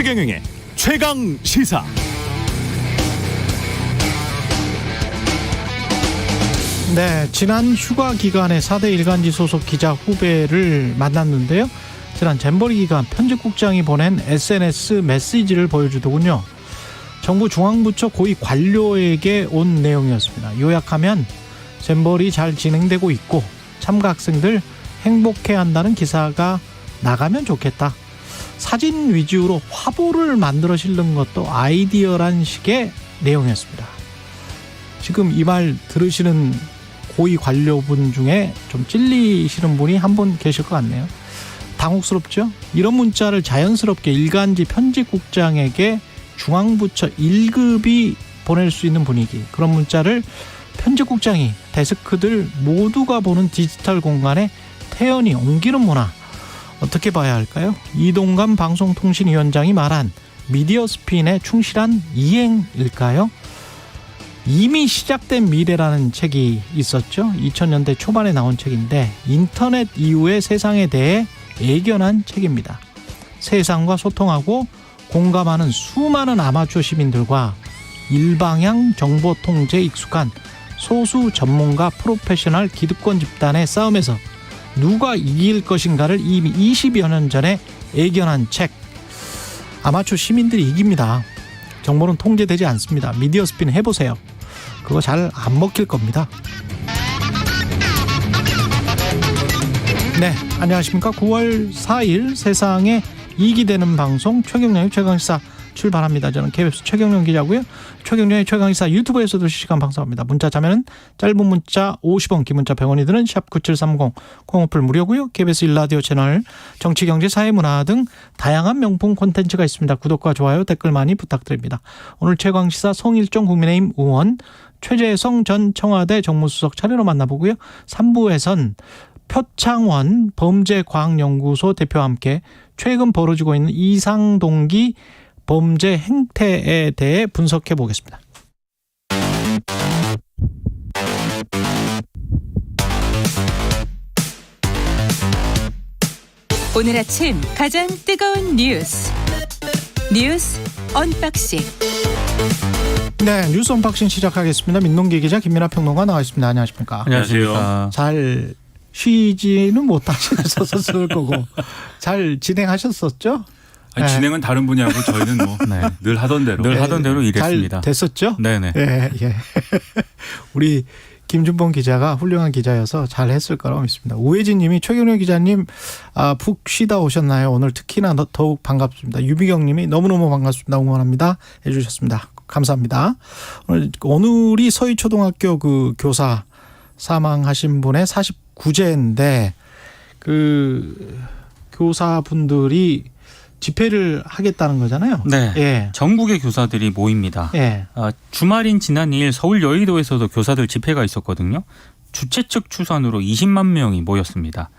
최경영의 최강 시사. 네, 지난 휴가 기간에 4대 일간지 소속 기자 후배를 만났는데요. 지난 잼버리 기간 편집국장이 보낸 SNS 메시지를 보여주더군요. 정부 중앙부처 고위 관료에게 온 내용이었습니다. 요약하면 잼버리 잘 진행되고 있고 참가 학생들 행복해야 한다는 기사가 나가면 좋겠다. 사진 위주로 화보를 만들어 실는 것도 아이디어란 식의 내용이었습니다. 지금 이 말 들으시는 고위 관료분 중에 좀 찔리시는 분이 한 분 계실 것 같네요. 당혹스럽죠? 이런 문자를 자연스럽게 일간지 편집국장에게 중앙부처 1급이 보낼 수 있는 분위기, 그런 문자를 편집국장이 데스크들 모두가 보는 디지털 공간에 태연히 옮기는 문화, 어떻게 봐야 할까요? 이동관 방송통신위원장이 말한 미디어 스핀에 충실한 이행일까요? 이미 시작된 미래라는 책이 있었죠. 2000년대 초반에 나온 책인데 인터넷 이후의 세상에 대해 예견한 책입니다. 세상과 소통하고 공감하는 수많은 아마추어 시민들과 일방향 정보 통제에 익숙한 소수 전문가 프로페셔널 기득권 집단의 싸움에서 누가 이길 것인가를 이미 20여 년 전에 예견한 책. 아마추어 시민들이 이깁니다. 정보는 통제되지 않습니다. 미디어 스핀 해보세요. 그거 잘 안 먹힐 겁니다. 네, 안녕하십니까. 9월 4일 세상에 이익이 되는 방송 최경영의 최강시사 출발합니다. 저는 KBS 최경영 기자고요. 최경영의 최강시사 유튜브에서도 실시간 방송합니다. 문자 자면은 짧은 문자 50원, 긴 문자 100원이 드는 샵9730 콩어플 무료고요. KBS 1라디오 채널 정치, 경제, 사회문화 등 다양한 명품 콘텐츠가 있습니다. 구독과 좋아요, 댓글 많이 부탁드립니다. 오늘 최강시사 송일종 국민의힘 의원, 최재성 전 청와대 정무수석 차례로 만나보고요. 3부에선 표창원 범죄과학연구소 대표와 함께 최근 벌어지고 있는 이상동기 범죄 행태에 대해 분석해 보겠습니다. 오늘 아침 가장 뜨거운 뉴스 언박싱. 네, 뉴스 언박싱 시작하겠습니다. 민동기 기자, 김민하 평론가 나와 있습니다. 안녕하십니까? 안녕하세요. 잘 쉬지는 못하셨을 거고 잘 진행하셨었죠? 아니, 네. 진행은 다른 분이 하고 저희는 뭐 늘 하던 대로 일했습니다. 잘 됐었죠? 네네. 예. 우리 김준범 기자가 훌륭한 기자여서 잘 했을 거라고 믿습니다. 오혜진 님이 최경영 기자님 푹 쉬다 오셨나요? 오늘 특히나 더욱 반갑습니다. 유비경 님이 너무너무 반갑습니다. 응원합니다. 해주셨습니다. 감사합니다. 오늘이 서희초등학교 그 교사 사망하신 분의 49제인데 그 교사분들이 집회를 하겠다는 거잖아요. 네. 예. 전국의 교사들이 모입니다. 예. 주말인 지난 2일 서울 여의도에서도 교사들 집회가 있었거든요. 주최 측 추산으로 20만 명이 모였습니다.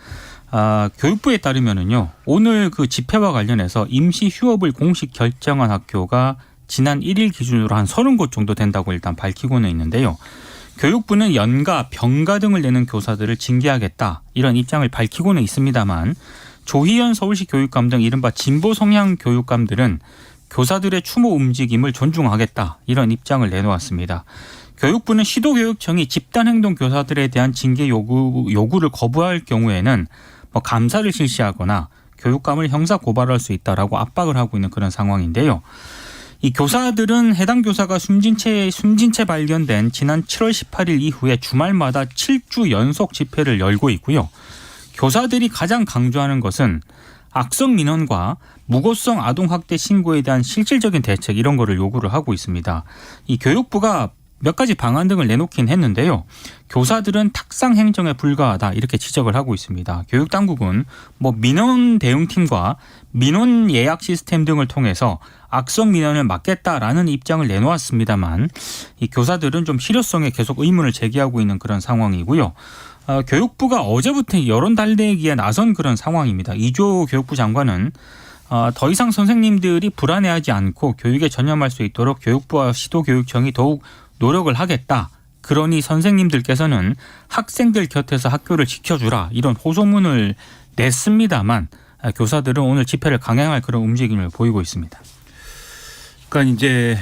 교육부에 따르면은요, 오늘 그 집회와 관련해서 임시 휴업을 공식 결정한 학교가 지난 1일 기준으로 한 30곳 정도 된다고 일단 밝히고는 있는데요. 교육부는 연가, 병가 등을 내는 교사들을 징계하겠다, 이런 입장을 밝히고는 있습니다만, 조희연 서울시 교육감 등 이른바 진보 성향 교육감들은 교사들의 추모 움직임을 존중하겠다, 이런 입장을 내놓았습니다. 교육부는 시도교육청이 집단행동 교사들에 대한 징계 요구를 거부할 경우에는 감사를 실시하거나 교육감을 형사 고발할 수 있다라고 압박을 하고 있는 그런 상황인데요. 이 교사들은 해당 교사가 숨진 채 발견된 지난 7월 18일 이후에 주말마다 7주 연속 집회를 열고 있고요. 교사들이 가장 강조하는 것은 악성 민원과 무고성 아동학대 신고에 대한 실질적인 대책, 이런 거를 요구를 하고 있습니다. 이 교육부가 몇 가지 방안 등을 내놓긴 했는데요. 교사들은 탁상 행정에 불과하다, 이렇게 지적을 하고 있습니다. 교육당국은 민원 대응팀과 민원 예약 시스템 등을 통해서 악성 민원을 막겠다라는 입장을 내놓았습니다만, 이 교사들은 좀 실효성에 계속 의문을 제기하고 있는 그런 상황이고요. 교육부가 어제부터 여론 달래기에 나선 그런 상황입니다. 이조 교육부 장관은 더 이상 선생님들이 불안해하지 않고 교육에 전념할 수 있도록 교육부와 시도교육청이 더욱 노력을 하겠다. 그러니 선생님들께서는 학생들 곁에서 학교를 지켜주라, 이런 호소문을 냈습니다만, 교사들은 오늘 집회를 강행할 그런 움직임을 보이고 있습니다. 그러니까 이제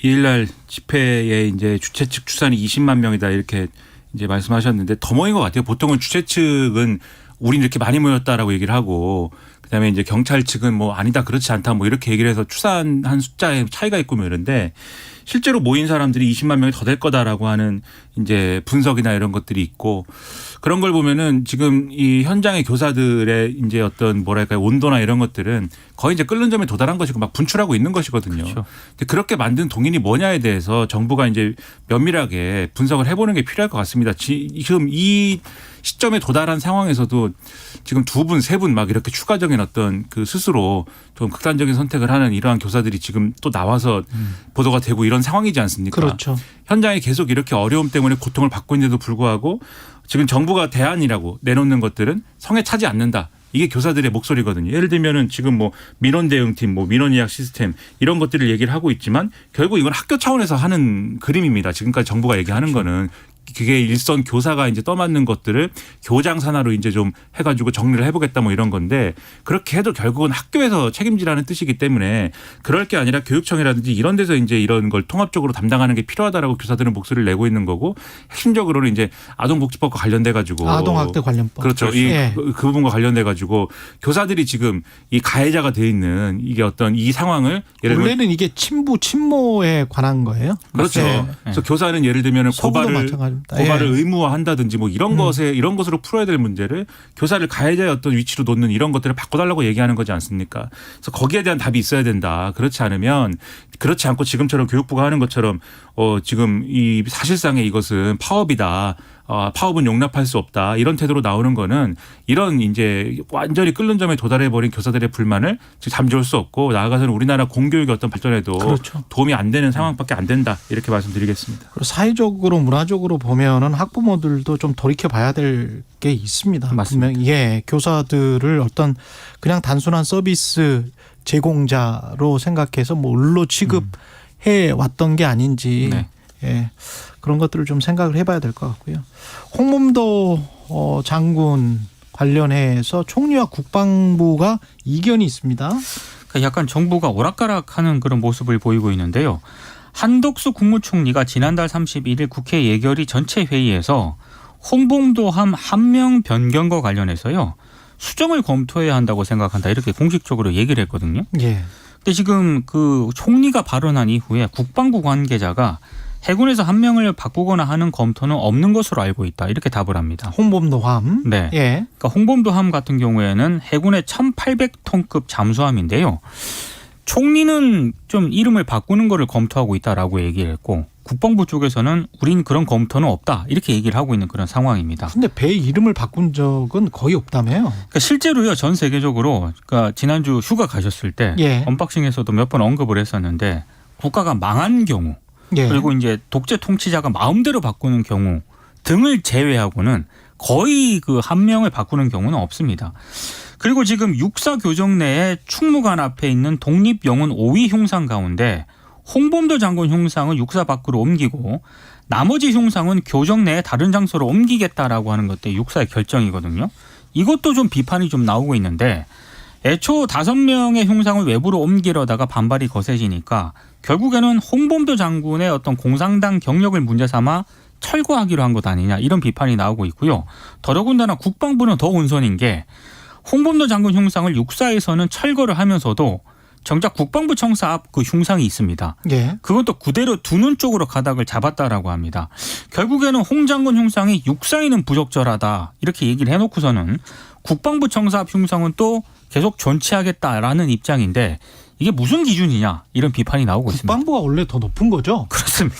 2일날 집회에 이제 주최 측 추산이 20만 명이다 이렇게 이제 말씀하셨는데 더 모인 것 같아요. 보통은 주최 측은 우린 이렇게 많이 모였다라고 얘기를 하고 그다음에 이제 경찰 측은 뭐 아니다 그렇지 않다 뭐 이렇게 얘기를 해서 추산한 숫자에 차이가 있고 뭐 이런데 실제로 모인 사람들이 20만 명이 더 될 거다라고 하는 이제 분석이나 이런 것들이 있고 그런 걸 보면은 지금 이 현장의 교사들의 이제 어떤 뭐랄까요 온도나 이런 것들은 거의 이제 끓는 점에 도달한 것이고 막 분출하고 있는 것이거든요. 그렇죠. 근데 그렇게 만든 동인이 뭐냐에 대해서 정부가 이제 면밀하게 분석을 해보는 게 필요할 것 같습니다. 지금 이 시점에 도달한 상황에서도 지금 두 분, 세 분 막 이렇게 추가적인 어떤 그 스스로 좀 극단적인 선택을 하는 이러한 교사들이 지금 또 나와서 보도가 되고 이런 상황이지 않습니까? 그렇죠. 현장에 계속 이렇게 어려움 때문에 고통을 받고 있는데도 불구하고 지금 정부가 대안이라고 내놓는 것들은 성에 차지 않는다. 이게 교사들의 목소리거든요. 예를 들면은 지금 뭐 민원 대응팀, 뭐 민원 예약 시스템 이런 것들을 얘기를 하고 있지만 결국 이건 학교 차원에서 하는 그림입니다. 지금까지 정부가 얘기하는 거는 그게 일선 교사가 이제 떠맡는 것들을 교장 산하로 이제 좀 해가지고 정리를 해보겠다 뭐 이런 건데 그렇게 해도 결국은 학교에서 책임지라는 뜻이기 때문에 그럴 게 아니라 교육청이라든지 이런 데서 이제 이런 걸 통합적으로 담당하는 게 필요하다라고 교사들은 목소리를 내고 있는 거고 핵심적으로는 이제 아동복지법과 관련돼 가지고 아동학대 관련법. 그렇죠. 그 부분과 관련돼 가지고 교사들이 지금 이 가해자가 돼 있는 이게 어떤 이 상황을 예를 들면 원래는 이게 친모에 관한 거예요. 그렇죠. 네. 그래서 교사는 예를 들면 고발을 예. 의무화한다든지 뭐 이런 이런 것으로 풀어야 될 문제를 교사를 가해자의 어떤 위치로 놓는 이런 것들을 바꿔달라고 얘기하는 거지 않습니까? 그래서 거기에 대한 답이 있어야 된다. 그렇지 않으면 그렇지 않고 지금처럼 교육부가 하는 것처럼 지금 이 사실상의 이것은 파업이다. 파업은 용납할 수 없다. 이런 태도로 나오는 거는 이런 이제 완전히 끓는 점에 도달해 버린 교사들의 불만을 잠재울 수 없고 나아가서는 우리나라 공교육의 어떤 발전에도 그렇죠. 도움이 안 되는 상황밖에 안 된다. 이렇게 말씀드리겠습니다. 그리고 사회적으로 문화적으로 보면은 학부모들도 좀 돌이켜 봐야 될 게 있습니다. 맞습니다. 분명히 교사들을 어떤 그냥 단순한 서비스 제공자로 생각해서 뭐 을로 취급해 왔던 게 아닌지 네. 예, 그런 것들을 좀 생각을 해봐야 될 것 같고요. 홍범도 장군 관련해서 총리와 국방부가 이견이 있습니다. 그러니까 약간 정부가 오락가락하는 그런 모습을 보이고 있는데요. 한덕수 국무총리가 지난달 31일 국회 예결위 전체 회의에서 홍범도함 함명 변경과 관련해서요. 수정을 검토해야 한다고 생각한다. 이렇게 공식적으로 얘기를 했거든요. 예. 근데 지금 그 총리가 발언한 이후에 국방부 관계자가 해군에서 함명을 바꾸거나 하는 검토는 없는 것으로 알고 있다. 이렇게 답을 합니다. 홍범도함. 네. 예. 그러니까 홍범도함 같은 경우에는 해군의 1,800톤급 잠수함인데요. 총리는 좀 이름을 바꾸는 거를 검토하고 있다라고 얘기를 했고 국방부 쪽에서는 우린 그런 검토는 없다. 이렇게 얘기를 하고 있는 그런 상황입니다. 근데 배 이름을 바꾼 적은 거의 없다며요. 그러니까 실제로요. 전 세계적으로 그러니까 지난주 휴가 가셨을 때 예. 언박싱에서도 몇 번 언급을 했었는데 국가가 망한 경우 예. 그리고 이제 독재 통치자가 마음대로 바꾸는 경우 등을 제외하고는 거의 그 함명을 바꾸는 경우는 없습니다. 그리고 지금 육사 교정 내에 충무관 앞에 있는 독립영웅 5위 흉상 가운데 홍범도 장군 흉상은 육사 밖으로 옮기고 나머지 흉상은 교정 내에 다른 장소로 옮기겠다라고 하는 것도 육사의 결정이거든요. 이것도 좀 비판이 좀 나오고 있는데 애초 5명의 흉상을 외부로 옮기려다가 반발이 거세지니까 결국에는 홍범도 장군의 어떤 공산당 경력을 문제 삼아 철거하기로 한 것 아니냐 이런 비판이 나오고 있고요. 더더군다나 국방부는 더 혼선인 게 홍범도 장군 흉상을 육사에서는 철거를 하면서도 정작 국방부 청사 앞 그 흉상이 있습니다. 예. 그것도 그대로 두는 쪽으로 가닥을 잡았다라고 합니다. 결국에는 홍 장군 흉상이 육사에는 부적절하다 이렇게 얘기를 해놓고서는 국방부 청사 앞 흉상은 또 계속 존치하겠다라는 입장인데 이게 무슨 기준이냐 이런 비판이 나오고 있습니다. 국방부가 원래 더 높은 거죠? 그렇습니다.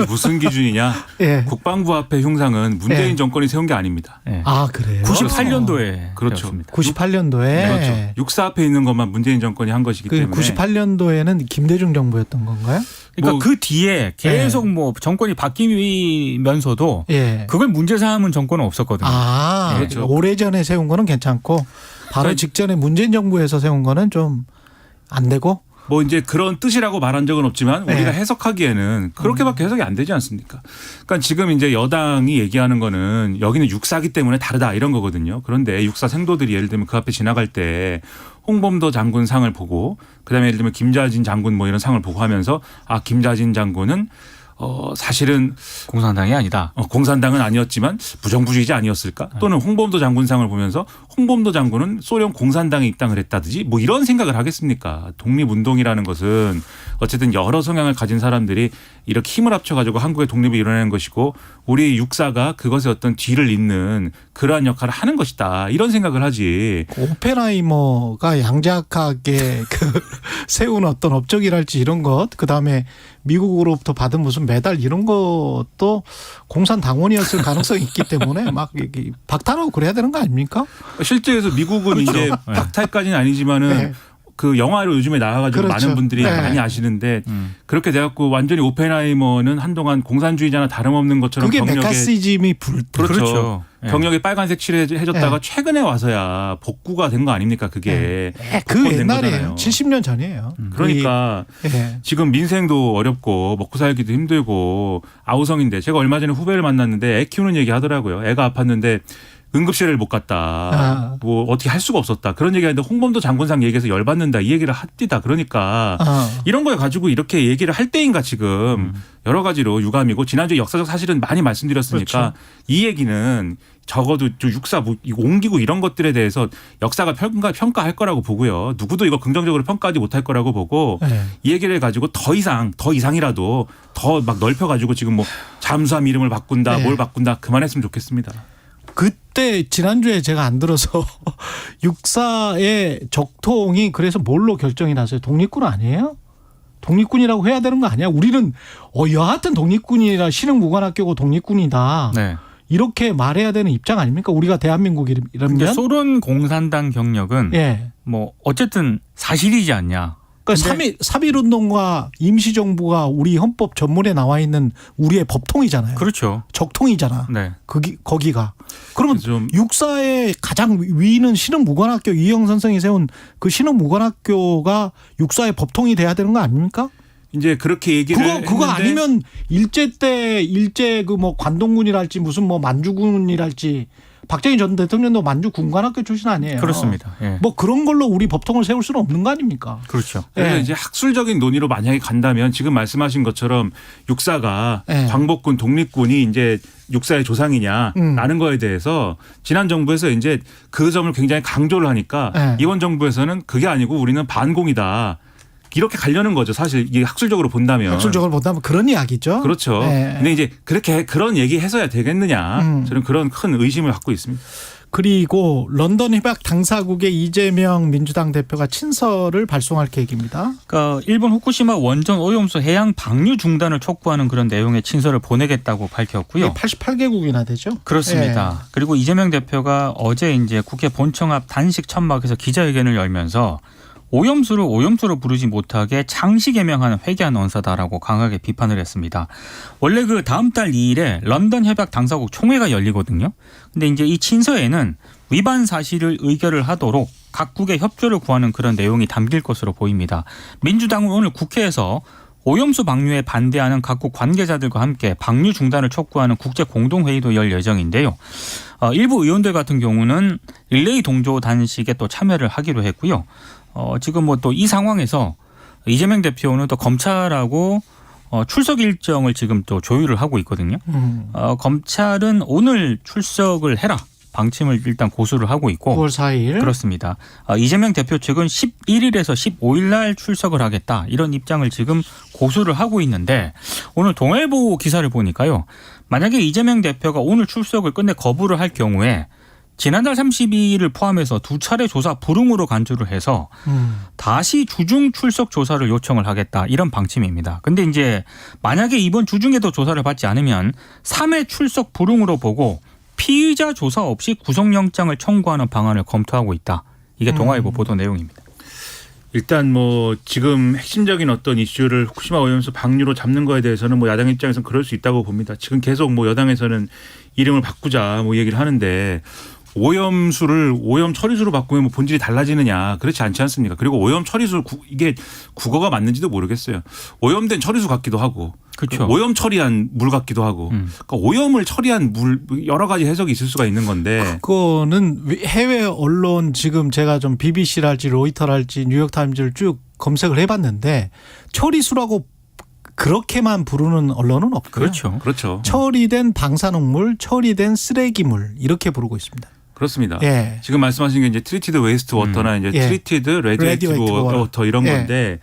무슨 기준이냐? 예. 국방부 앞에 흉상은 문재인 예. 정권이 세운 게 아닙니다. 네. 아, 그래요? 98년도에 그렇죠. 98년도에 그렇죠. 육사 앞에 있는 것만 문재인 정권이 한 것이기 그 때문에 98년도에는 김대중 정부였던 건가요? 그러니까 뭐- 그 뒤에 계속 뭐 정권이 바뀌면서도 예. 그걸 문제 삼은 정권은 없었거든요. 아, 그렇죠. 오래전에 세운 거는 괜찮고 바로 그러니까- 직전에 문재인 정부에서 세운 거는 좀 안 되고 뭐 이제 그런 뜻이라고 말한 적은 없지만 우리가 네. 해석하기에는 그렇게밖에 해석이 안 되지 않습니까? 그러니까 지금 이제 여당이 얘기하는 거는 여기는 육사기 때문에 다르다 이런 거거든요. 그런데 육사 생도들이 예를 들면 그 앞에 지나갈 때 홍범도 장군 상을 보고 그다음에 예를 들면 김자진 장군 뭐 이런 상을 보고 하면서 아 김자진 장군은 사실은 공산당이 아니다. 공산당은 아니었지만 부정부주의자 아니었을까? 또는 홍범도 장군상을 보면서 홍범도 장군은 소련 공산당에 입당을 했다든지 뭐 이런 생각을 하겠습니까? 독립운동이라는 것은 어쨌든 여러 성향을 가진 사람들이 이렇게 힘을 합쳐가지고 한국의 독립을 이뤄내는 것이고 우리 육사가 그것의 어떤 뒤를 잇는 그러한 역할을 하는 것이다. 이런 생각을 하지. 오펜하이머가 양자역학에 세운 어떤 업적이랄지 이런 것, 그다음에 미국으로부터 받은 무슨 메달 이런 것도 공산당원이었을 가능성이 있기 때문에 막 박탈하고 그래야 되는 거 아닙니까? 실제에서 미국은 그렇죠. 이제 박탈까지는 아니지만은 네. 그 영화로 요즘에 나와가지고 그렇죠. 많은 분들이 네. 많이 아시는데 그렇게 돼갖고 완전히 오펜하이머는 한동안 공산주의자나 다름없는 것처럼 그게 경력에 메카시즘이 그렇죠. 그렇죠. 네. 경력에 빨간색 칠해줬다가 네. 최근에 와서야 복구가 된 거 아닙니까 그게. 그 복권된 옛날이에요. 거잖아요. 70년 전이에요. 그러니까 예. 지금 민생도 어렵고 먹고 살기도 힘들고 아우성인데 제가 얼마 전에 후배를 만났는데 애 키우는 얘기 하더라고요. 애가 아팠는데 응급실을 못 갔다. 아. 뭐 어떻게 할 수가 없었다. 그런 얘기하는데 홍범도 장군상 얘기해서 열받는다. 이 얘기를 합디다. 그러니까 이런 걸 가지고 이렇게 얘기를 할 때인가 지금 여러 가지로 유감이고 지난주에 역사적 사실은 많이 말씀드렸으니까 그렇죠. 이 얘기는 적어도 육사 옮기고 이런 것들에 대해서 역사가 평가할 거라고 보고요. 누구도 이거 긍정적으로 평가하지 못할 거라고 보고 네. 이 얘기를 가지고 더 이상이라도 더 막 넓혀가지고 지금 뭐 잠수함 이름을 바꾼다, 네. 뭘 바꾼다 그만했으면 좋겠습니다. 그때 지난주에 제가 안 들어서 육사의 적통이 그래서 뭘로 결정이 났어요? 독립군 아니에요? 독립군이라고 해야 되는 거 아니야? 우리는 여하튼 독립군이라 신흥무관학교고 독립군이다. 네. 이렇게 말해야 되는 입장 아닙니까? 우리가 근데 대한민국이라면. 소련 공산당 경력은 예. 뭐 어쨌든 사실이지 않냐. 그러니까 근데 3.1운동과 임시정부가 우리 헌법 전문에 나와 있는 우리의 법통이잖아요. 그렇죠. 적통이잖아. 네. 거기가. 그러면 좀 육사의 가장 위는 신흥무관학교 이영 선생이 세운 그 신흥무관학교가 육사의 법통이 돼야 되는 거 아닙니까? 이제 그렇게 얘기를 그거 했는데 아니면 일제 그 뭐 관동군이랄지 무슨 뭐 만주군이랄지 박정희 전 대통령도 만주 군관학교 출신 아니에요. 그렇습니다. 예. 뭐 그런 걸로 우리 법통을 세울 수는 없는 거 아닙니까? 그렇죠. 그래서 예. 이제 학술적인 논의로 만약에 간다면 지금 말씀하신 것처럼 육사가 예. 광복군 독립군이 이제 육사의 조상이냐라는 거에 대해서 지난 정부에서 이제 그 점을 굉장히 강조를 하니까 예. 이번 정부에서는 그게 아니고 우리는 반공이다. 이렇게 가려는 거죠. 사실 이게 학술적으로 본다면. 학술적으로 본다면 그런 이야기죠. 그렇죠. 예. 근데 이제 그런 얘기 해서야 되겠느냐. 저는 그런 큰 의심을 갖고 있습니다. 그리고 런던 협약 당사국에 이재명 민주당 대표가 친서를 발송할 계획입니다. 그러니까 일본 후쿠시마 원전 오염수 해양 방류 중단을 촉구하는 그런 내용의 친서를 보내겠다고 밝혔고요. 이게 88개국이나 되죠. 그렇습니다. 그리고 이재명 대표가 어제 이제 국회 본청 앞 단식 천막에서 기자회견을 열면서 오염수를 부르지 못하게 장시 개명하는 회개한 언사다라고 강하게 비판을 했습니다. 원래 그 다음 달 2일에 런던 협약 당사국 총회가 열리거든요. 근데 이제 이 친서에는 위반 사실을 의결을 하도록 각국의 협조를 구하는 그런 내용이 담길 것으로 보입니다. 민주당은 오늘 국회에서 오염수 방류에 반대하는 각국 관계자들과 함께 방류 중단을 촉구하는 국제 공동회의도 열 예정인데요. 일부 의원들 같은 경우는 릴레이 동조 단식에 또 참여를 하기로 했고요. 지금 뭐 또 이 상황에서 이재명 대표는 또 검찰하고 출석 일정을 지금 또 조율을 하고 있거든요. 검찰은 오늘 출석을 해라 방침을 일단 고수를 하고 있고 9월 4일. 그렇습니다. 이재명 대표 측은 11일에서 15일 날 출석을 하겠다 이런 입장을 지금 고수를 하고 있는데 오늘 동아일보 기사를 보니까요. 만약에 이재명 대표가 오늘 출석을 끝내 거부를 할 경우에 지난달 32일을 포함해서 2차례 조사 불응으로 간주를 해서 다시 주중 출석 조사를 요청을 하겠다 이런 방침입니다. 근데 이제 만약에 이번 주중에도 조사를 받지 않으면 3회 출석 불응으로 보고 피의자 조사 없이 구속영장을 청구하는 방안을 검토하고 있다. 이게 동아일보 보도 내용입니다. 일단 뭐 지금 핵심적인 어떤 이슈를 후쿠시마 오염수 방류로 잡는 거에 대해서는 뭐 야당 입장에서는 그럴 수 있다고 봅니다. 지금 계속 뭐 여당에서는 이름을 바꾸자 뭐 얘기를 하는데 오염수를 오염 처리수로 바꾸면 뭐 본질이 달라지느냐 그렇지 않지 않습니까? 그리고 오염 처리수 이게 국어가 맞는지도 모르겠어요. 오염된 처리수 같기도 하고 그렇죠. 오염 처리한 물 같기도 하고 그러니까 오염을 처리한 물 여러 가지 해석이 있을 수가 있는 건데 그거는 해외 언론 지금 제가 좀 BBC랄지 로이터랄지 뉴욕타임즈를 쭉 검색을 해봤는데 처리수라고 그렇게만 부르는 언론은 없고요. 그렇죠. 그렇죠. 처리된 방사능물, 처리된 쓰레기물 이렇게 부르고 있습니다. 그렇습니다. 예. 지금 말씀하신 게 이제 트리티드 웨이스트 워터나 이제 예. 트리티드 레디에이티브 워터 이런 예. 건데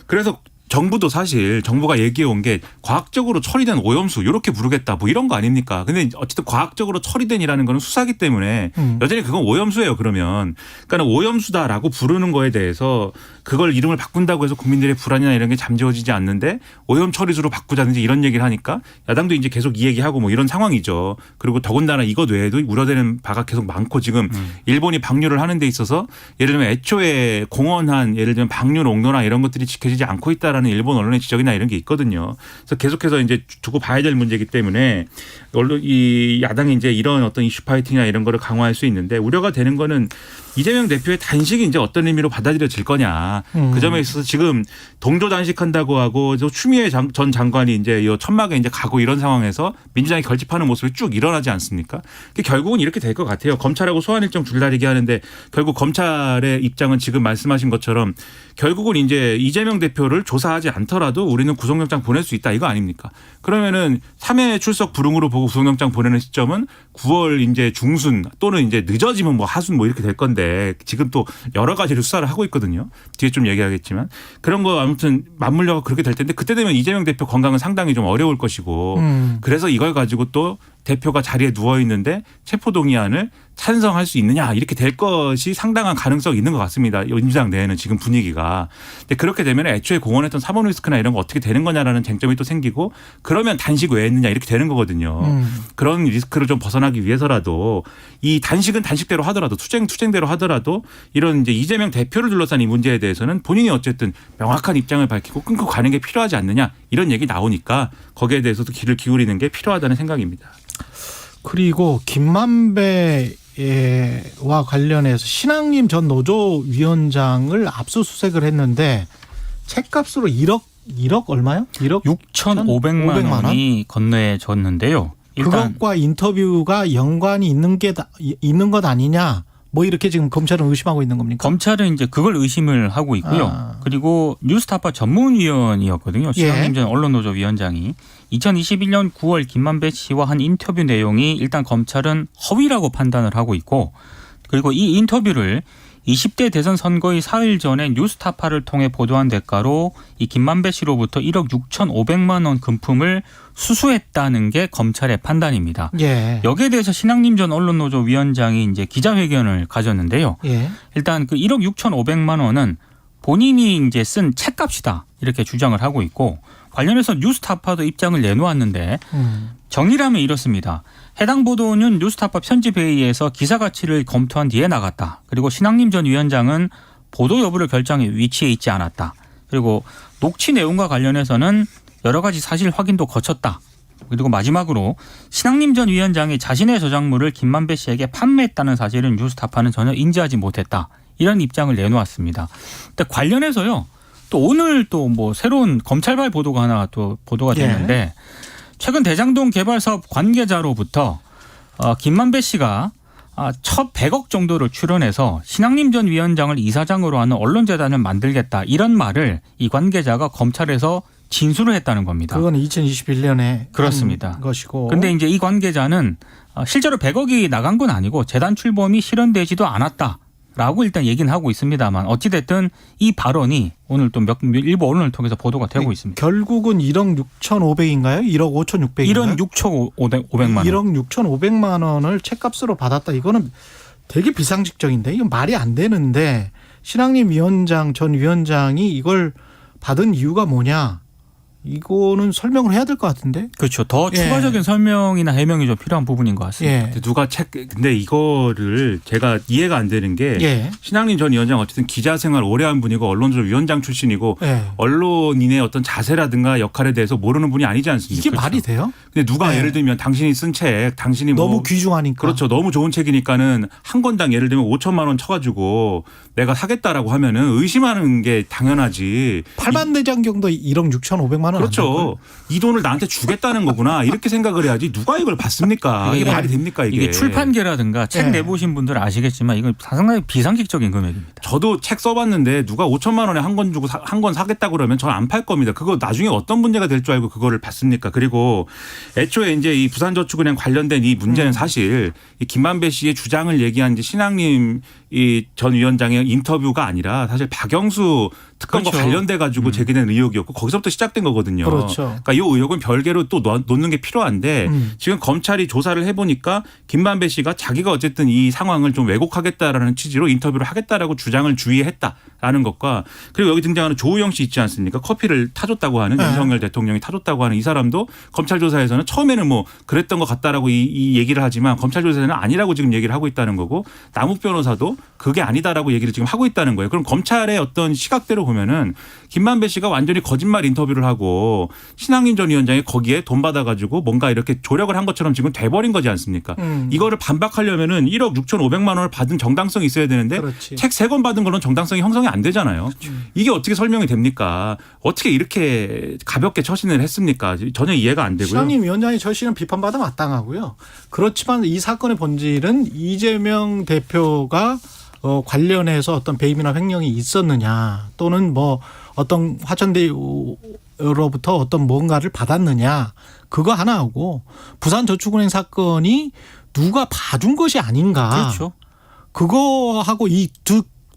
그래서 정부도 사실 정부가 얘기해 온 게 과학적으로 처리된 오염수 이렇게 부르겠다 뭐 이런 거 아닙니까? 근데 어쨌든 과학적으로 처리된이라는 거는 수사기 때문에 여전히 그건 오염수예요. 그러면 그러니까 오염수다라고 부르는 거에 대해서 그걸 이름을 바꾼다고 해서 국민들의 불안이나 이런 게 잠재워지지 않는데 오염 처리수로 바꾸자든지 이런 얘기를 하니까 야당도 이제 계속 이 얘기하고 뭐 이런 상황이죠. 그리고 더군다나 이것 외에도 우려되는 바가 계속 많고 지금 일본이 방류를 하는 데 있어서 예를 들면 애초에 공언한 예를 들면 방류 농도나 이런 것들이 지켜지지 않고 있다라는 일본 언론의 지적이나 이런 게 있거든요. 그래서 계속해서 이제 두고 봐야 될 문제이기 때문에 언론 이 야당이 이제 이런 어떤 이슈 파이팅이나 이런 거를 강화할 수 있는데 우려가 되는 거는 이재명 대표의 단식이 이제 어떤 의미로 받아들여질 거냐. 그 점에 있어서 지금 동조 단식한다고 하고 추미애 전 장관이 이제 이 천막에 이제 가고 이런 상황에서 민주당이 결집하는 모습이 쭉 일어나지 않습니까? 결국은 이렇게 될 것 같아요. 검찰하고 소환 일정 줄다리기 하는데 결국 검찰의 입장은 지금 말씀하신 것처럼 결국은 이제 이재명 대표를 조사하지 않더라도 우리는 구속영장 보낼 수 있다 이거 아닙니까? 그러면은 3회 출석 불응으로 보고 구속영장 보내는 시점은 9월 이제 중순 또는 이제 늦어지면 뭐 하순 뭐 이렇게 될 건데 지금 또 여러 가지를 수사를 하고 있거든요. 뒤에 좀 얘기하겠지만 그런 거 아무튼 맞물려가 그렇게 될 텐데 그때 되면 이재명 대표 건강은 상당히 좀 어려울 것이고 그래서 이걸 가지고 또 대표가 자리에 누워 있는데 체포동의안을 찬성할 수 있느냐 이렇게 될 것이 상당한 가능성이 있는 것 같습니다. 민주당 내에는 지금 분위기가. 근데 그렇게 되면 애초에 공언했던 사법 리스크나 이런 거 어떻게 되는 거냐라는 쟁점이 또 생기고 그러면 단식 왜 했느냐 이렇게 되는 거거든요. 그런 리스크를 좀 벗어나기 위해서라도 이 단식은 단식대로 하더라도 투쟁대로 하더라도 이런 이제 이재명 대표를 둘러싼 이 문제에 대해서는 본인이 어쨌든 명확한 입장을 밝히고 끊고 가는 게 필요하지 않느냐 이런 얘기 나오니까 거기에 대해서도 귀를 기울이는 게 필요하다는 생각입니다. 그리고 김만배와 관련해서 신앙림 전 노조위원장을 압수수색을 했는데 책값으로 1억 얼마요? 1억 6,500만 원이 건네졌는데요. 일단 그것과 인터뷰가 연관이 있는 것 아니냐? 뭐 이렇게 지금 검찰은 의심하고 있는 겁니까? 검찰은 이제 그걸 의심을 하고 있고요. 그리고 뉴스타파 전문위원이었거든요. 신앙림 전 언론노조 위원장이 2021년 9월 김만배 씨와 한 인터뷰 내용이 일단 검찰은 허위라고 판단을 하고 있고 그리고 이 인터뷰를 20대 대선 선거의 사흘 전에 뉴스타파를 통해 보도한 대가로 이 김만배 씨로부터 1억 6,500만 원 금품을 수수했다는 게 검찰의 판단입니다. 예. 여기에 대해서 신앙림 전 언론노조 위원장이 이제 기자회견을 가졌는데요. 예. 일단 그 1억 6,500만 원은 본인이 이제 쓴 책값이다 이렇게 주장을 하고 있고 관련해서 뉴스타파도 입장을 내놓았는데 정리라면 이렇습니다. 해당 보도는 뉴스타파 편집회의에서 기사 가치를 검토한 뒤에 나갔다. 그리고 신앙림 전 위원장은 보도 여부를 결정해 위치에 있지 않았다. 그리고 녹취 내용과 관련해서는 여러 가지 사실 확인도 거쳤다. 그리고 마지막으로 신앙림 전 위원장이 자신의 저작물을 김만배 씨에게 판매했다는 사실은 뉴스타파는 전혀 인지하지 못했다. 이런 입장을 내놓았습니다. 근데 관련해서요. 또 오늘 또 뭐 새로운 검찰발 보도가 하나 또 보도가 됐는데 최근 대장동 개발 사업 관계자로부터 김만배 씨가 첫 100억 정도를 출연해서 신앙림 전 위원장을 이사장으로 하는 언론재단을 만들겠다 이런 말을 이 관계자가 검찰에서 진술을 했다는 겁니다. 그건 2021년에 그렇습니다. 한 것이고. 그런데 이제 이 관계자는 실제로 100억이 나간 건 아니고 재단 출범이 실현되지도 않았다라고 일단 얘기는 하고 있습니다만 어찌됐든 이 발언이 오늘 또 일부 언론을 통해서 보도가 되고 있습니다. 결국은 1억 6,500인가요? 1억 5,600인가요? 1억 6,500만 원. 1억 6,500만 원을 책값으로 받았다. 이거는 되게 비상식적인데 이건 말이 안 되는데 신앙림 위원장 전 위원장이 이걸 받은 이유가 뭐냐? 이거는 설명을 해야 될 것 같은데. 그렇죠. 더 예. 추가적인 설명이나 해명이 좀 필요한 부분인 것 같습니다. 예. 근데 근데 이거를 제가 이해가 안 되는 게 예. 신학림 전 위원장 어쨌든 기자 생활 오래 한 분이고 언론조절 위원장 출신이고 예. 언론인의 어떤 자세라든가 역할에 대해서 모르는 분이 아니지 않습니까? 이게 그렇죠. 말이 돼요? 근데 누가 예. 예를 들면 당신이 쓴 책, 당신이 너무 뭐 귀중하니까. 그렇죠. 너무 좋은 책이니까는 한 권당 예를 들면 5천만 원 쳐가지고 내가 사겠다라고 하면은 의심하는 게 당연하지. 팔만대장경도 1억 6,500만 원. 그렇죠. 이 돈을 나한테 주겠다는 거구나. 이렇게 생각을 해야지. 누가 이걸 받습니까? 이게 말이 됩니까 이게. 이게 출판계라든가 책 예. 내보신 분들 아시겠지만 이건 상당히 비상식적인 금액입니다. 저도 책 써봤는데 누가 5천만 원에 한 권 주고 한 권 사겠다고 그러면 저는 안 팔 겁니다. 그거 나중에 어떤 문제가 될 줄 알고 그거를 받습니까? 그리고 애초에 이제 이 부산저축은행 관련된 이 문제는 사실 이 김만배 씨의 주장을 얘기한 이제 신학림 이 전 위원장의 인터뷰가 아니라 사실 박영수 특검과 그렇죠. 관련돼 가지고 제기된 의혹이었고 거기서부터 시작된 거거든요. 그렇죠. 그러니까 이 의혹은 별개로 또 놓는 게 필요한데 지금 검찰이 조사를 해보니까 김만배 씨가 자기가 어쨌든 이 상황을 좀 왜곡하겠다라는 취지로 인터뷰를 하겠다라고 주장을 주의했다라는 것과 그리고 여기 등장하는 조우영 씨 있지 않습니까? 커피를 타줬다고 하는 네. 윤석열 대통령이 타줬다고 하는 이 사람도 검찰 조사에서는 처음에는 뭐 그랬던 것 같다라고 이 얘기를 하지만 검찰 조사에서는 아니라고 지금 얘기를 하고 있다는 거고 남욱 변호사도 그게 아니다라고 얘기를 지금 하고 있다는 거예요. 그럼 검찰의 어떤 시각대로 보면은 김만배 씨가 완전히 거짓말 인터뷰를 하고 신학림 전 위원장이 거기에 돈 받아가지고 뭔가 이렇게 조력을 한 것처럼 지금 돼버린 거지 않습니까? 이거를 반박하려면은 1억 6,500만 원을 받은 정당성이 있어야 되는데 그렇지. 책 3권 받은 거는 정당성이 형성이 안 되잖아요. 이게 어떻게 설명이 됩니까? 어떻게 이렇게 가볍게 처신을 했습니까? 전혀 이해가 안 되고요. 신학림 위원장이 처신은 비판받아 마땅하고요. 그렇지만 이 사건의 본질은 이재명 대표가 관련해서 어떤 배임이나 횡령이 있었느냐 또는 뭐 어떤 화천대유로부터 어떤 뭔가를 받았느냐 그거 하나하고 부산저축은행 사건이 누가 봐준 것이 아닌가. 그렇죠. 그거하고 이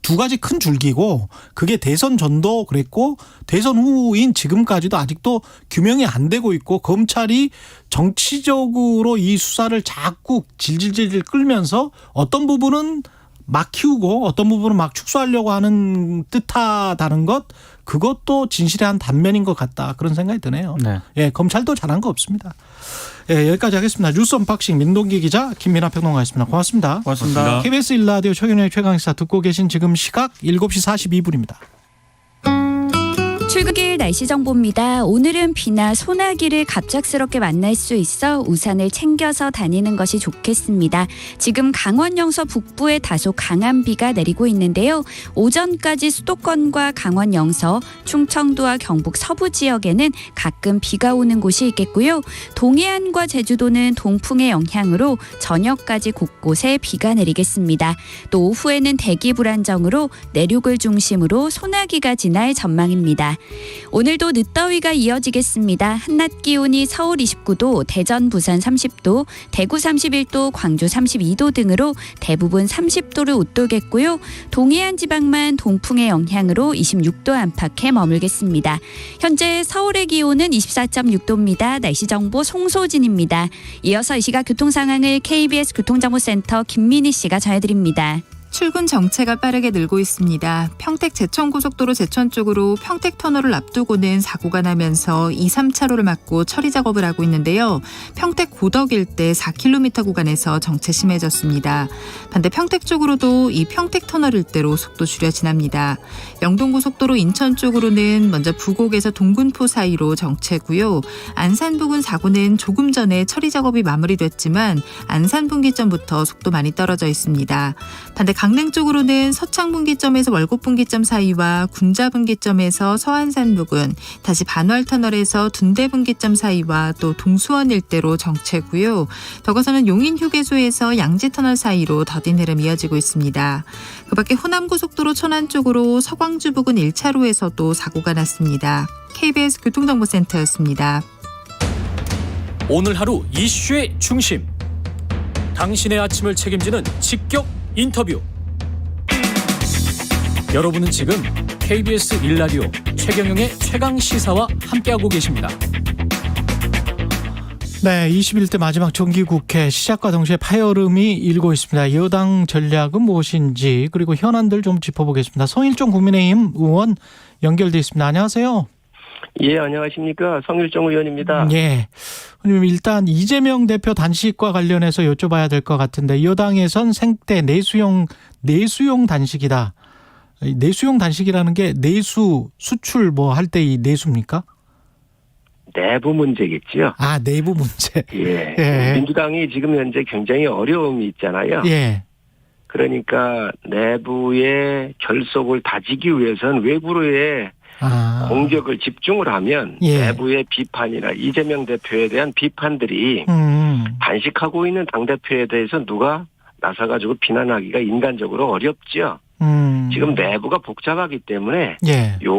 두 가지 큰 줄기고 그게 대선 전도 그랬고 대선 후인 지금까지도 아직도 규명이 안 되고 있고 검찰이 정치적으로 이 수사를 자꾸 질질질 끌면서 어떤 부분은 막 키우고 어떤 부분은 막 축소하려고 하는 듯하다는 것 그것도 진실의 한 단면인 것 같다 그런 생각이 드네요. 네. 예, 검찰도 잘한 거 없습니다. 예, 여기까지 하겠습니다. 뉴스 언박싱 민동기 기자 김민하 평론가였습니다. 고맙습니다. 고맙습니다. KBS 1라디오 최경영의 최강시사 듣고 계신 지금 시각 7시 42분입니다. 출근길 날씨 정보입니다. 오늘은 비나 소나기를 갑작스럽게 만날 수 있어 우산을 챙겨서 다니는 것이 좋겠습니다. 지금 강원 영서 북부에 다소 강한 비가 내리고 있는데요. 오전까지 수도권과 강원 영서, 충청도와 경북 서부 지역에는 가끔 비가 오는 곳이 있겠고요. 동해안과 제주도는 동풍의 영향으로 저녁까지 곳곳에 비가 내리겠습니다. 또 오후에는 대기 불안정으로 내륙을 중심으로 소나기가 지날 전망입니다. 오늘도 늦더위가 이어지겠습니다. 한낮 기온이 서울 29도, 대전, 부산 30도, 대구 31도, 광주 32도 등으로 대부분 30도를 웃돌겠고요. 동해안 지방만 동풍의 영향으로 26도 안팎에 머물겠습니다. 현재 서울의 기온은 24.6도입니다. 날씨 정보 송소진입니다. 이어서 이 시각 교통 상황을 KBS 교통정보센터 김민희 씨가 전해드립니다. 출근 정체가 빠르게 늘고 있습니다. 평택 제천고속도로 제천 쪽으로 평택터널을 앞두고는 사고가 나면서 2, 3차로를 막고 처리 작업을 하고 있는데요. 평택 고덕 일대 4km 구간에서 정체 심해졌습니다. 반대 평택 쪽으로도 이 평택터널 일대로 속도 줄여 지납니다. 영동고속도로 인천 쪽으로는 먼저 부곡에서 동군포 사이로 정체고요. 안산 부근 사고는 조금 전에 처리 작업이 마무리됐지만 안산 분기점부터 속도 많이 떨어져 있습니다. 반대 강릉 쪽으로는 서창 분기점에서 월곡 분기점 사이와 군자 분기점에서 서안산 부근, 다시 반월 터널에서 둔대 분기점 사이와 또 동수원 일대로 정체고요. 더 가서는 용인 휴게소에서 양지 터널 사이로 더딘 흐름 이어지고 있습니다. 그밖에 호남고속도로 천안 쪽으로 서광주 부근 1차로에서도 사고가 났습니다. KBS 교통정보센터였습니다. 오늘 하루 이슈의 중심. 당신의 아침을 책임지는 직격 인터뷰. 여러분은 지금 KBS 1라디오 최경영의 최강시사와 함께하고 계십니다. 네, 21대 마지막 정기국회 시작과 동시에 파열음이 일고 있습니다. 여당 전략은 무엇인지 그리고 현안들 좀 짚어보겠습니다. 성일종 국민의힘 의원 연결돼 있습니다. 안녕하세요. 예, 안녕하십니까. 성일종 의원입니다. 예. 그럼 일단 이재명 대표 단식과 관련해서 여쭤봐야 될 것 같은데 여당에선 생떼 내수용 단식이다. 내수용 단식이라는 게 내수 수출 뭐 할 때 이 내수입니까? 내부 문제겠죠. 아, 내부 문제. 예. 예. 민주당이 지금 현재 굉장히 어려움이 있잖아요. 예. 그러니까 내부의 결속을 다지기 위해서는 외부로의 공격을 집중을 하면 예. 내부의 비판이나 이재명 대표에 대한 비판들이 단식하고 있는 당대표에 대해서 누가 나서가지고 비난하기가 인간적으로 어렵죠. 지금 내부가 복잡하기 때문에 예. 요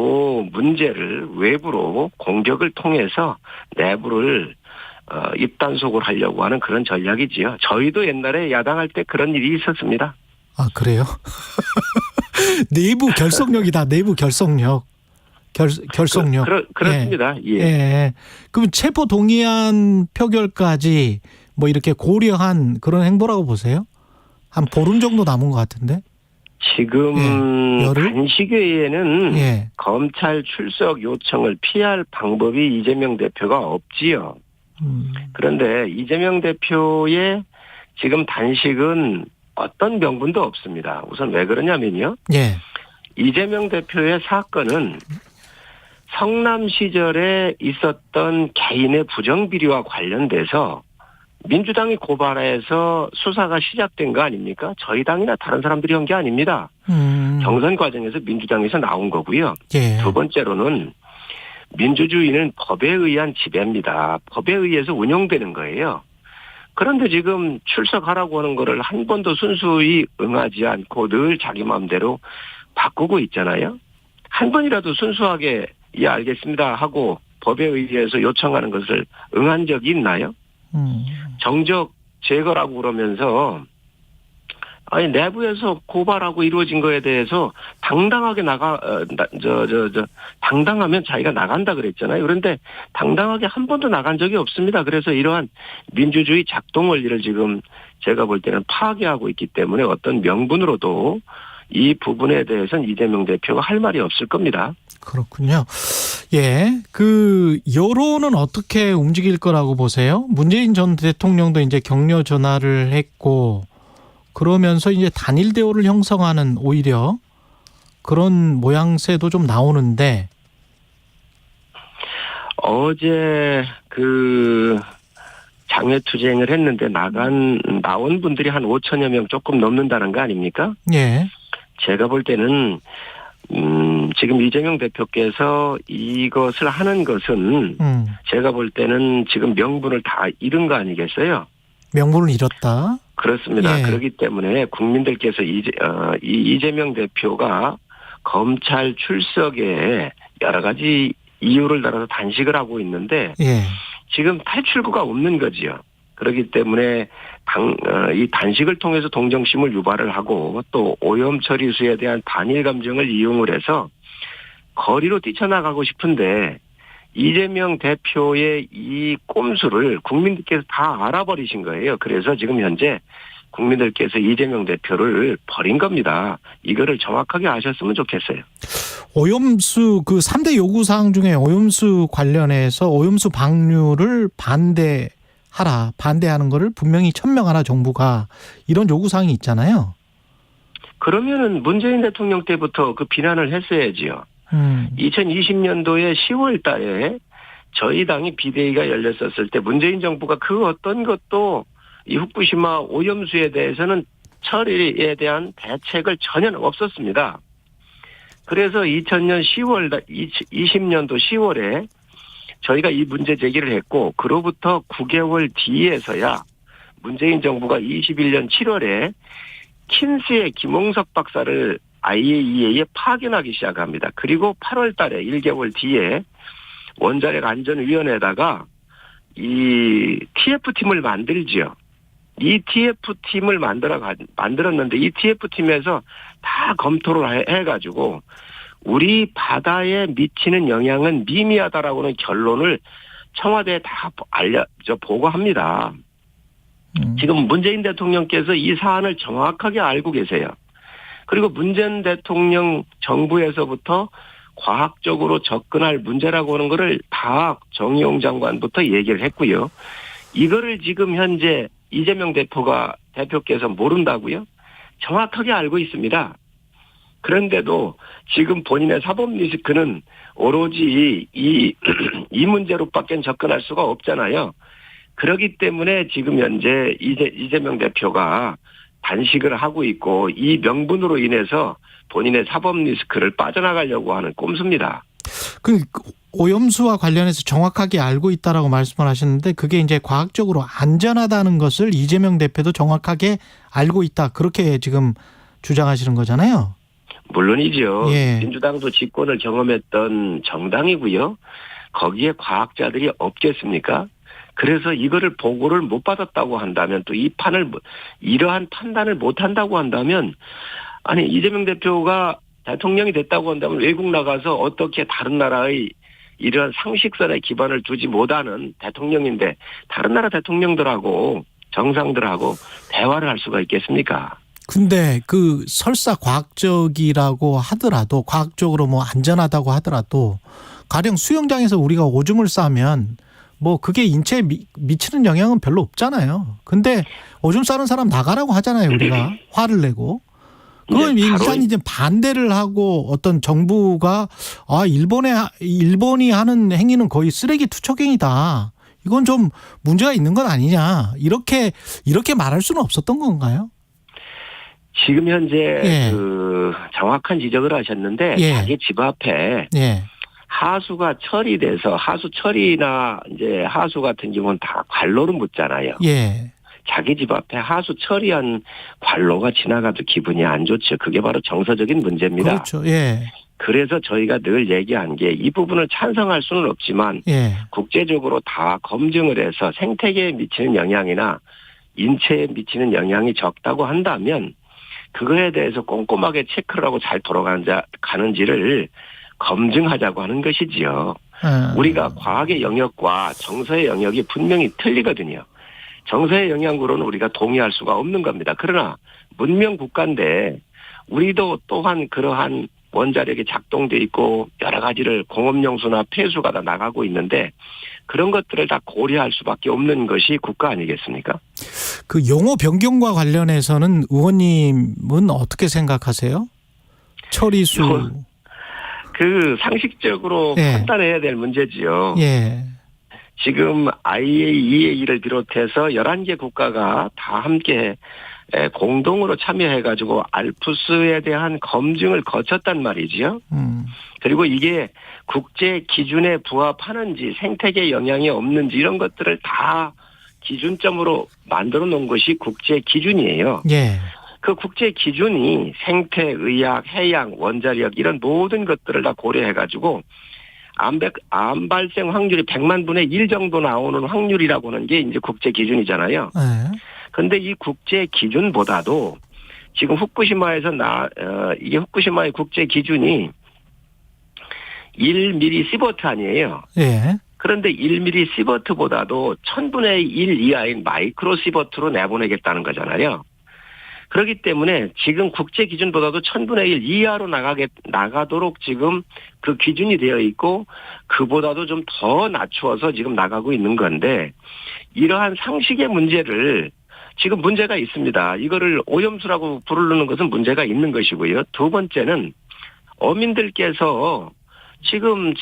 문제를 외부로 공격을 통해서 내부를 입단속을 하려고 하는 그런 전략이지요. 저희도 옛날에 야당할 때 그런 일이 있었습니다. 아, 그래요? 내부 결속력이다. 내부 결속력. 결속력. 그렇습니다. 예. 예. 그럼 체포 동의안 표결까지 뭐 이렇게 고려한 그런 행보라고 보세요? 한 보름 정도 남은 것 같은데? 지금 예. 단식회에는 예. 검찰 출석 요청을 피할 방법이 이재명 대표가 없지요. 그런데 이재명 대표의 지금 단식은 어떤 명분도 없습니다. 우선 왜 그러냐면요. 예. 이재명 대표의 사건은 성남 시절에 있었던 개인의 부정비리와 관련돼서 민주당이 고발해서 수사가 시작된 거 아닙니까? 저희 당이나 다른 사람들이 한 게 아닙니다. 경선 과정에서 민주당에서 나온 거고요. 예. 두 번째로는 민주주의는 법에 의한 지배입니다. 법에 의해서 운영되는 거예요. 그런데 지금 출석하라고 하는 거를 한 번도 순수히 응하지 않고 늘 자기 마음대로 바꾸고 있잖아요. 한 번이라도 순수하게 예 알겠습니다 하고 법에 의해서 요청하는 것을 응한 적이 있나요? 정적 제거라고 그러면서 아니 내부에서 고발하고 이루어진 거에 대해서 당당하게 당당하면 자기가 나간다 그랬잖아요. 그런데 당당하게 한 번도 나간 적이 없습니다. 그래서 이러한 민주주의 작동 원리를 지금 제가 볼 때는 파괴하고 있기 때문에 어떤 명분으로도 이 부분에 대해서는 이재명 대표가 할 말이 없을 겁니다. 그렇군요. 예. 그 여론은 어떻게 움직일 거라고 보세요? 문재인 전 대통령도 이제 격려 전화를 했고 그러면서 이제 단일 대우를 형성하는 오히려 그런 모양새도 좀 나오는데 어제 그 장외투쟁을 했는데 나온 분들이 한 5천여 명 조금 넘는다는 거 아닙니까? 예. 제가 볼 때는 지금 이재명 대표께서 이것을 하는 것은 제가 볼 때는 지금 명분을 다 잃은 거 아니겠어요? 명분을 잃었다. 그렇습니다. 예. 그렇기 때문에 국민들께서 이재명 대표가 검찰 출석에 여러 가지 이유를 달아서 단식을 하고 있는데 예. 지금 탈출구가 없는 거지요. 그렇기 때문에 이 단식을 통해서 동정심을 유발을 하고 또 오염 처리수에 대한 반일 감정을 이용을 해서 거리로 뛰쳐나가고 싶은데 이재명 대표의 이 꼼수를 국민들께서 다 알아버리신 거예요. 그래서 지금 현재 국민들께서 이재명 대표를 버린 겁니다. 이거를 정확하게 아셨으면 좋겠어요. 오염수 그 3대 요구사항 중에 오염수 관련해서 오염수 방류를 반대하는 거를 분명히 천명하라 정부가 이런 요구사항이 있잖아요. 그러면은 문재인 대통령 때부터 그 비난을 했어야지요. 2020년도에 10월 달에 저희 당이 비대위가 열렸었을 때 문재인 정부가 그 어떤 것도 이 후쿠시마 오염수에 대해서는 처리에 대한 대책을 전혀 없었습니다. 그래서 2020년도 10월에 저희가 이 문제 제기를 했고 그로부터 9개월 뒤에서야 문재인 정부가 21년 7월에 킨스의 김홍석 박사를 IAEA에 파견하기 시작합니다. 그리고 8월 달에 1개월 뒤에 원자력 안전위원회에다가 이 TF팀을 만들지요. 이 TF팀을 만들었는데 이 TF팀에서 다 검토를 해가지고 우리 바다에 미치는 영향은 미미하다라고는 결론을 청와대에 다 보고합니다. 지금 문재인 대통령께서 이 사안을 정확하게 알고 계세요. 그리고 문재인 대통령 정부에서부터 과학적으로 접근할 문제라고 하는 거를 다 정의용 장관부터 얘기를 했고요. 이거를 지금 현재 이재명 대표께서 모른다고요? 정확하게 알고 있습니다. 그런데도 지금 본인의 사법 리스크는 오로지 이 문제로밖에 접근할 수가 없잖아요. 그렇기 때문에 지금 현재 이재명 대표가 단식을 하고 있고 이 명분으로 인해서 본인의 사법 리스크를 빠져나가려고 하는 꼼수입니다. 그 오염수와 관련해서 정확하게 알고 있다라고 말씀을 하셨는데 그게 이제 과학적으로 안전하다는 것을 이재명 대표도 정확하게 알고 있다. 그렇게 지금 주장하시는 거잖아요. 물론이죠. 예. 민주당도 집권을 경험했던 정당이고요. 거기에 과학자들이 없겠습니까? 그래서 이거를 보고를 못 받았다고 한다면 또 이러한 판단을 못 한다고 한다면 아니 이재명 대표가 대통령이 됐다고 한다면 외국 나가서 어떻게 다른 나라의 이러한 상식선에 기반을 두지 못하는 대통령인데 다른 나라 대통령들하고 정상들하고 대화를 할 수가 있겠습니까? 근데 그 설사 과학적이라고 하더라도 과학적으로 뭐 안전하다고 하더라도 가령 수영장에서 우리가 오줌을 싸면 뭐 그게 인체에 미치는 영향은 별로 없잖아요. 근데 오줌 싸는 사람 나가라고 하잖아요. 우리가 화를 내고. 그건 일단 이제 반대를 하고 어떤 정부가 일본이 하는 행위는 거의 쓰레기 투척행위다. 이건 좀 문제가 있는 건 아니냐. 이렇게 말할 수는 없었던 건가요? 지금 현재 예. 정확한 지적을 하셨는데 예. 자기 집 앞에 예. 하수가 처리돼서 하수 처리나 이제 하수 같은 경우는 다 관로로 묻잖아요. 예. 자기 집 앞에 하수 처리한 관로가 지나가도 기분이 안 좋죠. 그게 바로 정서적인 문제입니다. 그렇죠. 예. 그래서 저희가 늘 얘기한 게 이 부분을 찬성할 수는 없지만 예. 국제적으로 다 검증을 해서 생태계에 미치는 영향이나 인체에 미치는 영향이 적다고 한다면 그거에 대해서 꼼꼼하게 체크를 하고 잘 돌아가는지를 검증하자고 하는 것이지요. 우리가 과학의 영역과 정서의 영역이 분명히 틀리거든요. 정서의 영역으로는 우리가 동의할 수가 없는 겁니다. 그러나 문명 국가인데 우리도 또한 그러한 원자력이 작동돼 있고 여러 가지를 공업용수나 폐수가 다 나가고 있는데 그런 것들을 다 고려할 수밖에 없는 것이 국가 아니겠습니까? 그 용어 변경과 관련해서는 의원님은 어떻게 생각하세요? 처리수. 그 상식적으로 예. 판단해야 될 문제지요. 예. 지금 IAEA를 비롯해서 11개 국가가 다 함께 공동으로 참여해가지고 알프스에 대한 검증을 거쳤단 말이지요. 그리고 이게 국제 기준에 부합하는지 생태계 영향이 없는지 이런 것들을 다 기준점으로 만들어 놓은 것이 국제 기준이에요. 예. 그 국제 기준이 생태, 의학, 해양, 원자력 이런 모든 것들을 다 고려해가지고 암 발생 확률이 100만 분의 1 정도 나오는 확률이라고 하는 게 이제 국제 기준이잖아요. 그런데 이 국제 기준보다도 지금 후쿠시마에서 이게 후쿠시마의 국제 기준이 1mm 시버트 아니에요. 예. 그런데 1mm 시버트보다도 1000분의 1 이하인 마이크로 시버트로 내보내겠다는 거잖아요. 그렇기 때문에 지금 국제 기준보다도 1000분의 1 이하로 나가도록 지금 그 기준이 되어 있고 그보다도 좀 더 낮추어서 지금 나가고 있는 건데 이러한 상식의 문제를 지금 문제가 있습니다. 이거를 오염수라고 부르는 것은 문제가 있는 것이고요. 두 번째는 어민들께서 지금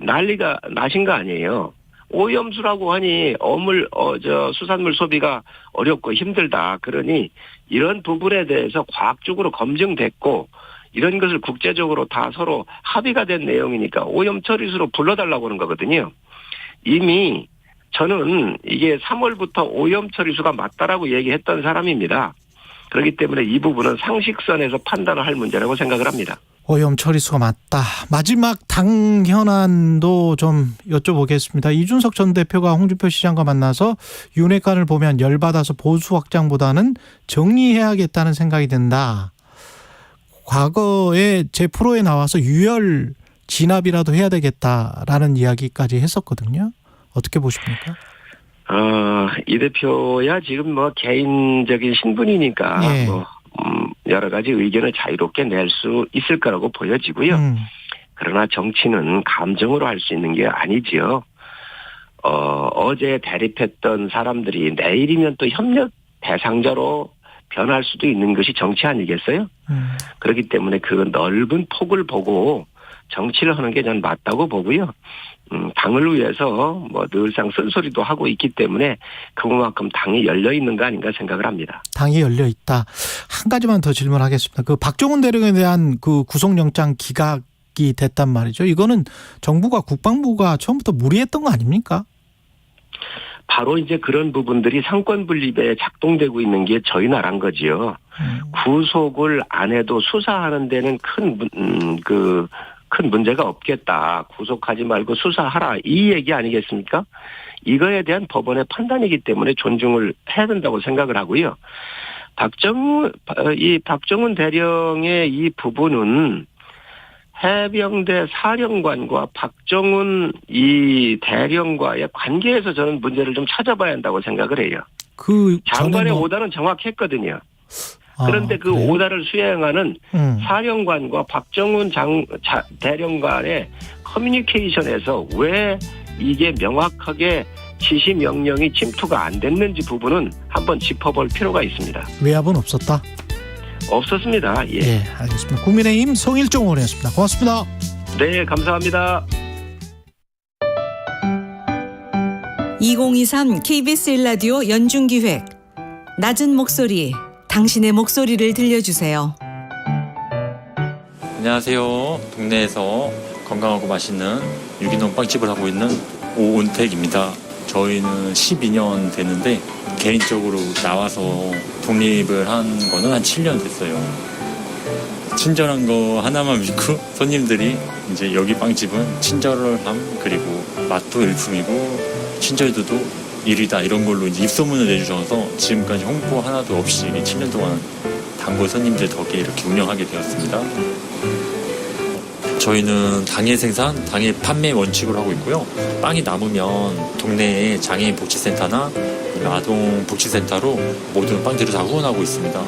난리가 나신 거 아니에요. 오염수라고 하니 수산물 소비가 어렵고 힘들다. 그러니 이런 부분에 대해서 과학적으로 검증됐고 이런 것을 국제적으로 다 서로 합의가 된 내용이니까 오염 처리수로 불러달라고 하는 거거든요. 이미 저는 이게 3월부터 오염 처리수가 맞다라고 얘기했던 사람입니다. 그렇기 때문에 이 부분은 상식선에서 판단을 할 문제라고 생각을 합니다. 오염 처리수가 맞다. 마지막 당 현안도 좀 여쭤보겠습니다. 이준석 전 대표가 홍준표 시장과 만나서 윤핵관을 보면 열받아서 보수 확장보다는 정리해야겠다는 생각이 든다. 과거에 제 프로에 나와서 유혈 진압이라도 해야 되겠다라는 이야기까지 했었거든요. 어떻게 보십니까? 이 대표야 지금 개인적인 신분이니까 예. 여러 가지 의견을 자유롭게 낼 수 있을 거라고 보여지고요. 그러나 정치는 감정으로 할 수 있는 게 아니지요. 어제 대립했던 사람들이 내일이면 또 협력 대상자로 변할 수도 있는 것이 정치 아니겠어요? 그렇기 때문에 그 넓은 폭을 보고 정치를 하는 게 저는 맞다고 보고요. 당을 위해서 뭐 늘상 쓴소리도 하고 있기 때문에 그만큼 당이 열려 있는 거 아닌가 생각을 합니다. 당이 열려 있다. 한 가지만 더 질문하겠습니다. 그 박정훈 대령에 대한 그 구속영장 기각이 됐단 말이죠. 이거는 정부가 국방부가 처음부터 무리했던 거 아닙니까? 바로 이제 그런 부분들이 상권 분립에 작동되고 있는 게 저희 나라인 거지요. 구속을 안 해도 수사하는 데는 큰 문제가 없겠다. 구속하지 말고 수사하라. 이 얘기 아니겠습니까? 이거에 대한 법원의 판단이기 때문에 존중을 해야 된다고 생각을 하고요. 박정훈 대령의 이 부분은 해병대 사령관과 박정훈 이 대령과의 관계에서 저는 문제를 좀 찾아봐야 한다고 생각을 해요. 그 장관의 오다는 정확했거든요. 그런데 그 그래요? 오다를 수행하는 사령관과 박정훈 대령관의 커뮤니케이션에서 왜 이게 명확하게 지시 명령이 침투가 안 됐는지 부분은 한번 짚어볼 필요가 있습니다. 외압은 없었다? 없었습니다. 예. 예, 알겠습니다. 국민의힘 송일종 의원이었습니다. 고맙습니다. 네, 감사합니다. 2023 KBS 1라디오 연중기획 낮은 목소리 당신의 목소리를 들려주세요. 안녕하세요. 동네에서 건강하고 맛있는 유기농 빵집을 하고 있는 오은택입니다. 저희는 12년 됐는데 개인적으로 나와서 독립을 한 거는 한 7년 됐어요. 친절한 거 하나만 믿고 손님들이 이제 여기 빵집은 친절함 그리고 맛도 일품이고 친절도도 1위다 이런 걸로 이제 입소문을 내주셔서 지금까지 홍보 하나도 없이 7년 동안 단골 손님들 덕에 이렇게 운영하게 되었습니다. 저희는 당일 생산, 당일 판매 원칙으로 하고 있고요. 빵이 남으면 동네에 장애인 복지센터나 아동 복지센터로 모든 빵들을 다 후원하고 있습니다.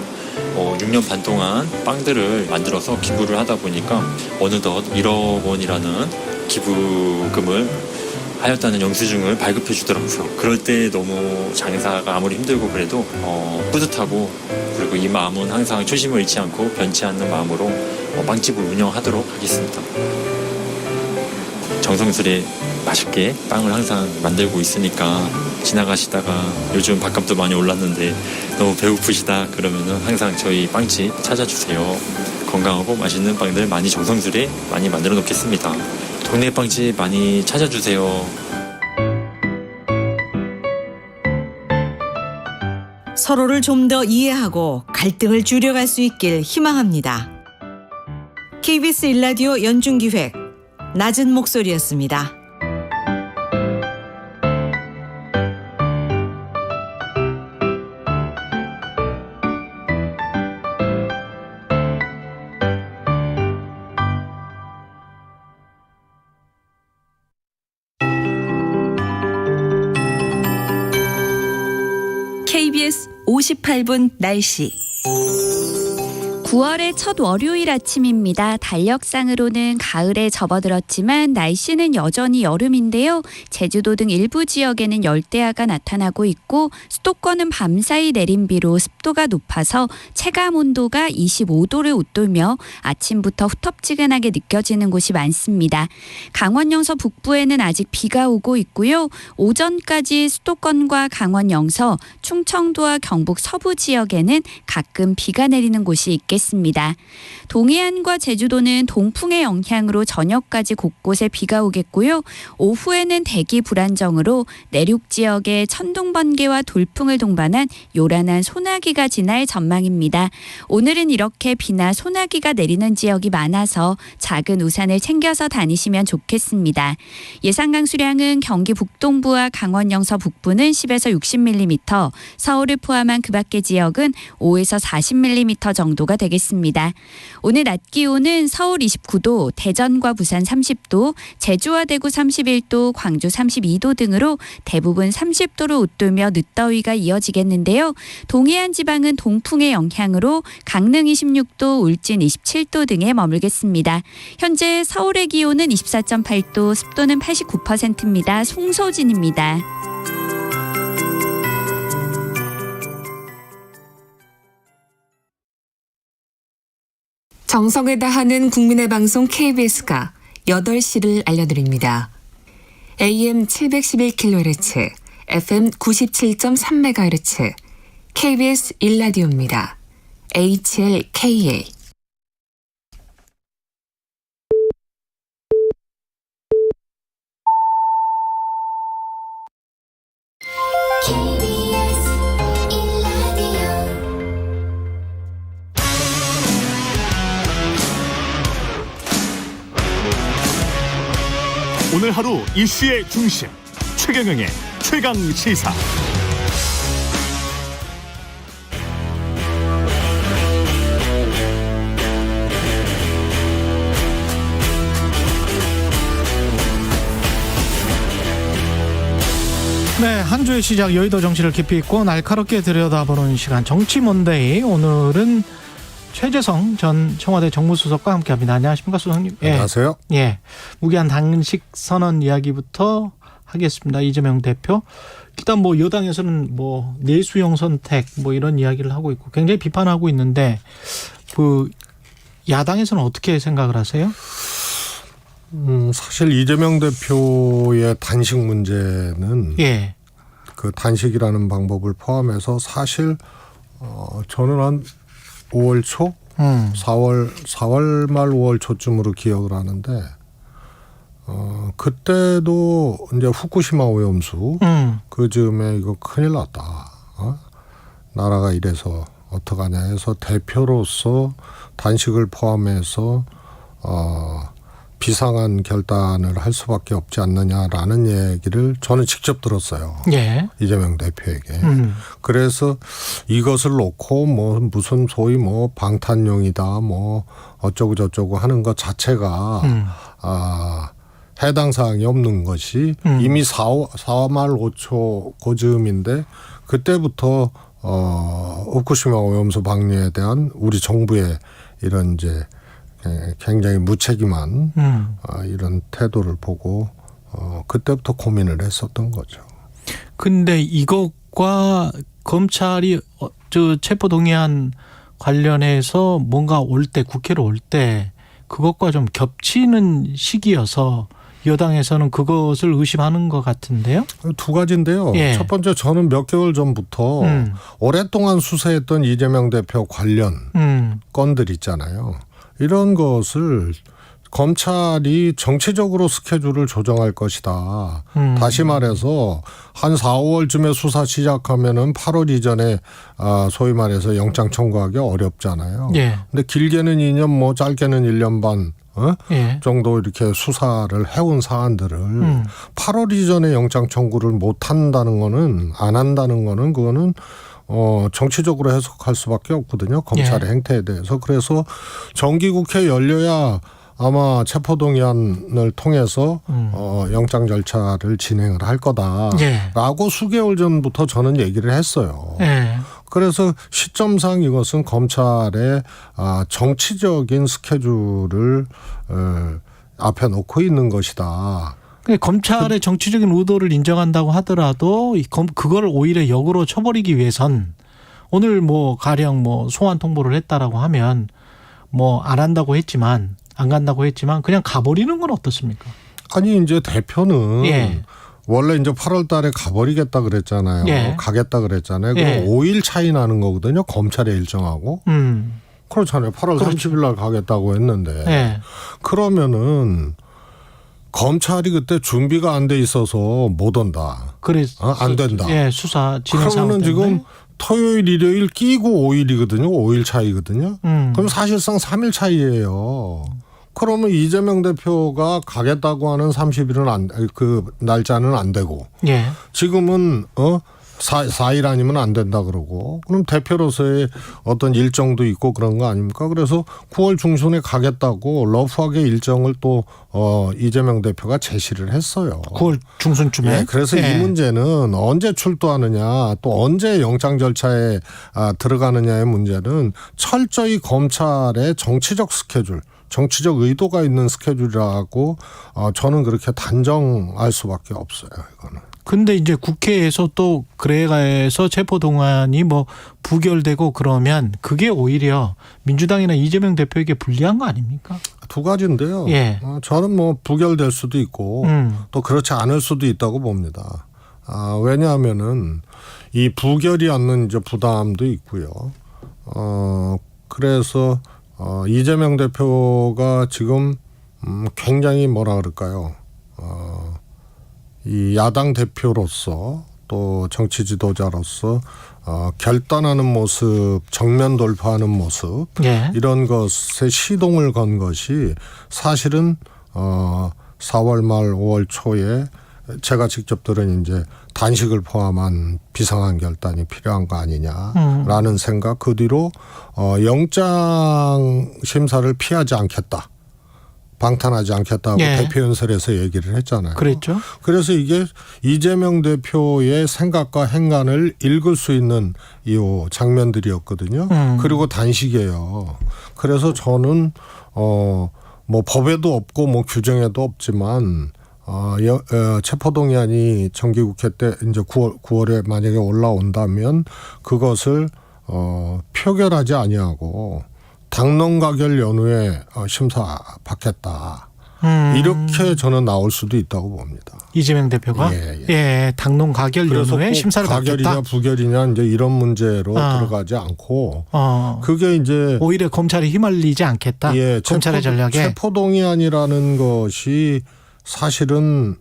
6년 반 동안 빵들을 만들어서 기부를 하다 보니까 어느덧 1억 원이라는 기부금을 하였다는 영수증을 발급해 주더라고요. 그럴 때 너무 장사가 아무리 힘들고 그래도 뿌듯하고 그리고 이 마음은 항상 초심을 잃지 않고 변치 않는 마음으로 빵집을 운영하도록 하겠습니다. 정성스레 맛있게 빵을 항상 만들고 있으니까 지나가시다가 요즘 밥값도 많이 올랐는데 너무 배고프시다 그러면은 항상 저희 빵집 찾아주세요. 건강하고 맛있는 빵들 많이 정성스레 많이 만들어 놓겠습니다. 동네 빵집 많이 찾아주세요. 서로를 좀 더 이해하고 갈등을 줄여갈 수 있길 희망합니다. KBS 1라디오 연중기획 낮은 목소리였습니다. KBS 58분 날씨. 9월의 첫 월요일 아침입니다. 달력상으로는 가을에 접어들었지만 날씨는 여전히 여름인데요. 제주도 등 일부 지역에는 열대야가 나타나고 있고 수도권은 밤사이 내린 비로 습도가 높아서 체감 온도가 25도를 웃돌며 아침부터 후텁지근하게 느껴지는 곳이 많습니다. 강원 영서 북부에는 아직 비가 오고 있고요. 오전까지 수도권과 강원 영서, 충청도와 경북 서부 지역에는 가끔 비가 내리는 곳이 있겠습니다. 동해안과 제주도는 동풍의 영향으로 저녁까지 곳곳에 비가 오겠고요. 오후에는 대기 불안정으로 내륙 지역에 천둥 번개와 돌풍을 동반한 요란한 소나기가 지날 전망입니다. 오늘은 이렇게 비나 소나기가 내리는 지역이 많아서 작은 우산을 챙겨서 다니시면 좋겠습니다. 예상 강수량은 경기 북동부와 강원 영서 북부는 10에서 60mm, 서울을 포함한 그 밖의 지역은 5에서 40mm 정도가 되겠습니다. 되겠습니다. 오늘 낮 기온은 서울 29도, 대전과 부산 30도, 제주와 대구 31도, 광주 32도 등으로 대부분 30도를 웃돌며 늦더위가 이어지겠는데요. 동해안 지방은 동풍의 영향으로 강릉 26도, 울진 27도 등에 머물겠습니다. 현재 서울의 기온은 24.8도, 습도는 89%입니다. 송소진입니다. 정성을 다하는 국민의 방송 KBS가 8시를 알려드립니다. AM 711kHz, FM 97.3MHz, KBS 1라디오입니다. HLKA. 오늘 하루 이슈의 중심 최경영의 최강 시사. 네, 한 주의 시작 여의도 정치를 깊이 있고 날카롭게 들여다보는 시간 정치 먼데이. 오늘은 최재성 전 청와대 정무수석과 함께합니다. 안녕하십니까, 수석님? 예. 안녕하세요. 예, 무기한 당식 선언 이야기부터 하겠습니다. 이재명 대표. 일단 뭐 여당에서는 뭐 내수용 선택 뭐 이런 이야기를 하고 있고 굉장히 비판하고 있는데 그 야당에서는 어떻게 생각을 하세요? 사실 이재명 대표의 단식 문제는 예. 그 단식이라는 방법을 포함해서 사실 저는 한 5월 초, 4월 말 5월 초쯤으로 기억을 하는데 그때도 이제 후쿠시마 오염수 그 즈음에 이거 큰일 났다. 나라가 이래서 어떡하냐 해서 대표로서 단식을 포함해서 비상한 결단을 할 수밖에 없지 않느냐라는 얘기를 저는 직접 들었어요. 예. 이재명 대표에게. 그래서 이것을 놓고 뭐 무슨 소위 뭐 방탄용이다 뭐 어쩌고 저쩌고 하는 것 자체가 해당 사항이 없는 것이 이미 4말 5초 고즈음인데 그때부터 후쿠시마 오염수 방류에 대한 우리 정부의 이런 이제 굉장히 무책임한 이런 태도를 보고 그때부터 고민을 했었던 거죠. 근데 이것과 검찰이 저 체포동의안 관련해서 뭔가 올 때 국회로 올 때 그것과 좀 겹치는 시기여서 여당에서는 그것을 의심하는 것 같은데요. 두 가지인데요. 예. 첫 번째 저는 몇 개월 전부터 오랫동안 수사했던 이재명 대표 관련 건들 있잖아요. 이런 것을 검찰이 정치적으로 스케줄을 조정할 것이다. 다시 말해서 한 4, 5월쯤에 수사 시작하면은 8월 이전에 소위 말해서 영장 청구하기 어렵잖아요. 예. 근데 길게는 2년 뭐 짧게는 1년 반 예. 정도 이렇게 수사를 해온 사안들을 8월 이전에 영장 청구를 못 한다는 거는 안 한다는 거는 그거는 정치적으로 해석할 수밖에 없거든요. 검찰의 예. 행태에 대해서. 그래서 정기국회 열려야 아마 체포동의안을 통해서 영장 절차를 진행을 할 거다라고 예. 수개월 전부터 저는 얘기를 했어요. 예. 그래서 시점상 이것은 검찰의 정치적인 스케줄을 앞에 놓고 있는 것이다. 검찰의 정치적인 의도를 인정한다고 하더라도 그걸 오히려 역으로 쳐버리기 위해선 오늘 뭐 가령 뭐 소환 통보를 했다라고 하면 뭐 안 한다고 했지만 안 간다고 했지만 그냥 가버리는 건 어떻습니까? 아니 이제 대표는 예. 원래 이제 8월 달에 가버리겠다 그랬잖아요. 예. 가겠다 그랬잖아요. 그럼 예. 5일 차이 나는 거거든요. 검찰의 일정하고. 그렇잖아요. 8월 그렇죠. 30일 날 가겠다고 했는데. 예. 그러면은 검찰이 그때 준비가 안 돼 있어서 못 온다. 그래서 안 된다. 예, 수사 진행 상황 그러면은 때문에. 지금 토요일, 일요일 끼고 5일이거든요. 5일 차이거든요. 그럼 사실상 3일 차이예요. 그러면 이재명 대표가 가겠다고 하는 30일은 그 날짜는 안 되고. 예. 지금은 4일 아니면 안 된다 그러고 그럼 대표로서의 어떤 일정도 있고 그런 거 아닙니까? 그래서 9월 중순에 가겠다고 러프하게 일정을 또 이재명 대표가 제시를 했어요. 9월 중순쯤에. 네, 그래서 이 문제는 언제 출두하느냐 또 언제 영장 절차에 들어가느냐의 문제는 철저히 검찰의 정치적 스케줄 정치적 의도가 있는 스케줄이라고 저는 그렇게 단정할 수밖에 없어요. 이거는. 근데 이제 국회에서 또 그래가에서 체포동의안이 뭐 부결되고 그러면 그게 오히려 민주당이나 이재명 대표에게 불리한 거 아닙니까? 두 가지인데요. 예. 저는 뭐 부결될 수도 있고 또 그렇지 않을 수도 있다고 봅니다. 왜냐하면은 이 부결이 않는 이제 부담도 있고요. 그래서 이재명 대표가 지금 굉장히 뭐라 그럴까요? 이 야당 대표로서 또 정치 지도자로서 결단하는 모습, 정면 돌파하는 모습 예. 이런 것에 시동을 건 것이 사실은 4월 말 5월 초에 제가 직접 들은 이제 단식을 포함한 비상한 결단이 필요한 거 아니냐라는 생각. 그 뒤로 영장 심사를 피하지 않겠다. 방탄하지 않겠다고 예. 대표 연설에서 얘기를 했잖아요. 그랬죠. 그래서 이게 이재명 대표의 생각과 행간을 읽을 수 있는 이 장면들이었거든요. 그리고 단식이에요. 그래서 저는 뭐 법에도 없고 뭐 규정에도 없지만 체포동의안이 정기국회 때 이제 9월에 만약에 올라온다면 그것을 표결하지 아니하고 당론가결 연후에 심사 받겠다. 이렇게 저는 나올 수도 있다고 봅니다. 이재명 대표가 예, 당론 가결 연후에 심사를 받겠다. 가결이냐 부결이냐 이제 이런 문제로 들어가지 않고 그게 이제 오히려 검찰이 휘말리지 않겠다. 예, 검찰의 전략에 체포동의안이라는 것이 사실은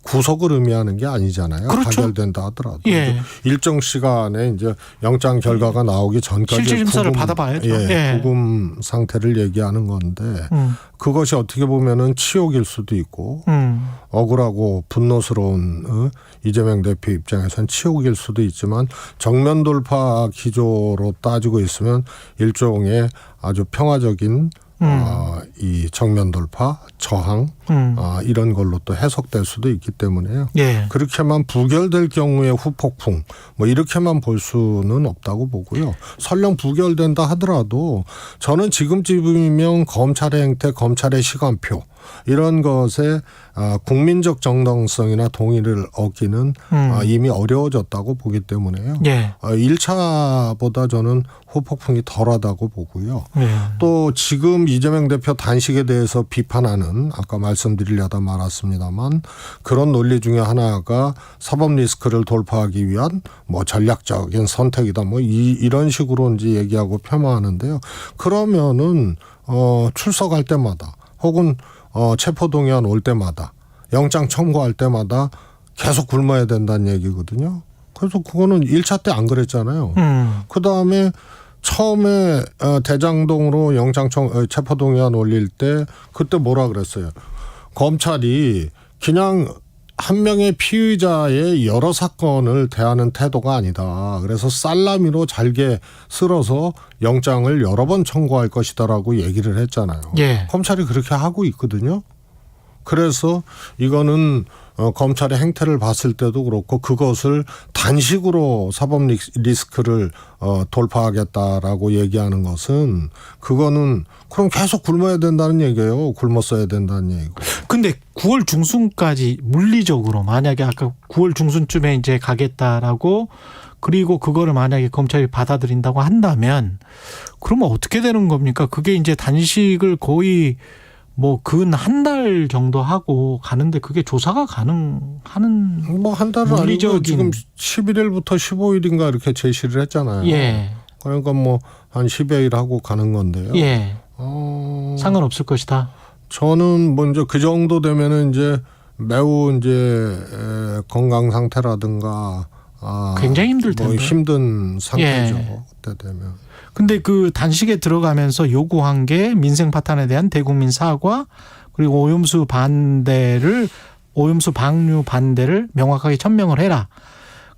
구속을 의미하는 게 아니잖아요. 그렇죠. 가결된다 하더라도 예. 일정 시간에 이제 영장 결과가 나오기 전까지 실질 심사를 받아봐야죠. 예, 구금 상태를 얘기하는 건데 그것이 어떻게 보면은 치욕일 수도 있고 억울하고 분노스러운 이재명 대표 입장에서는 치욕일 수도 있지만 정면 돌파 기조로 따지고 있으면 일종의 아주 평화적인 이 정면 돌파, 저항 이런 걸로 또 해석될 수도 있기 때문에요. 예. 그렇게만 부결될 경우에 후폭풍 뭐 이렇게만 볼 수는 없다고 보고요. 설령 부결된다 하더라도 저는 지금쯤이면 검찰의 행태, 검찰의 시간표 이런 것에 국민적 정당성이나 동의를 얻기는 이미 어려워졌다고 보기 때문에요. 예. 1차보다 저는 후폭풍이 덜하다고 보고요. 예. 또 지금 이재명 대표 단식에 대해서 비판하는 아까 말씀드리려다 말았습니다만 그런 논리 중에 하나가 사법 리스크를 돌파하기 위한 뭐 전략적인 선택이다 뭐 이런 식으로 이제 얘기하고 폄하하는데요. 그러면은 출석할 때마다 혹은 체포동의안 올 때마다 영장 청구할 때마다 계속 굶어야 된다는 얘기거든요. 그래서 그거는 1차 때 안 그랬잖아요. 그다음에 처음에 대장동으로 체포동의안 올릴 때 그때 뭐라 그랬어요. 검찰이 그냥 한 명의 피의자의 여러 사건을 대하는 태도가 아니다. 그래서 살라미로 잘게 쓸어서 영장을 여러 번 청구할 것이다라고 얘기를 했잖아요. 예. 검찰이 그렇게 하고 있거든요. 그래서 이거는 검찰의 행태를 봤을 때도 그렇고 그것을 단식으로 사법 리스크를 돌파하겠다라고 얘기하는 것은 그거는 그럼 계속 굶어야 된다는 얘기예요. 굶었어야 된다는 얘기고. 근데 9월 중순까지 물리적으로 만약에 아까 9월 중순쯤에 이제 가겠다라고 그리고 그거를 만약에 검찰이 받아들인다고 한다면 그러면 어떻게 되는 겁니까? 그게 이제 단식을 거의 뭐 근 한 달 정도 하고 가는데 그게 조사가 가능하는 뭐 한 달은 아니고 지금 11일부터 15일인가 이렇게 제시를 했잖아요. 예. 그러니까 뭐 한 10여일 하고 가는 건데요. 예. 상관없을 것이다. 저는 먼저 그 정도 되면은 이제 매우 이제 건강 상태라든가 굉장히 힘들 텐데. 뭐 힘든 상태죠. 예. 그때 되면. 근데 그 단식에 들어가면서 요구한 게 민생 파탄에 대한 대국민 사과 그리고 오염수 방류 반대를 명확하게 천명을 해라.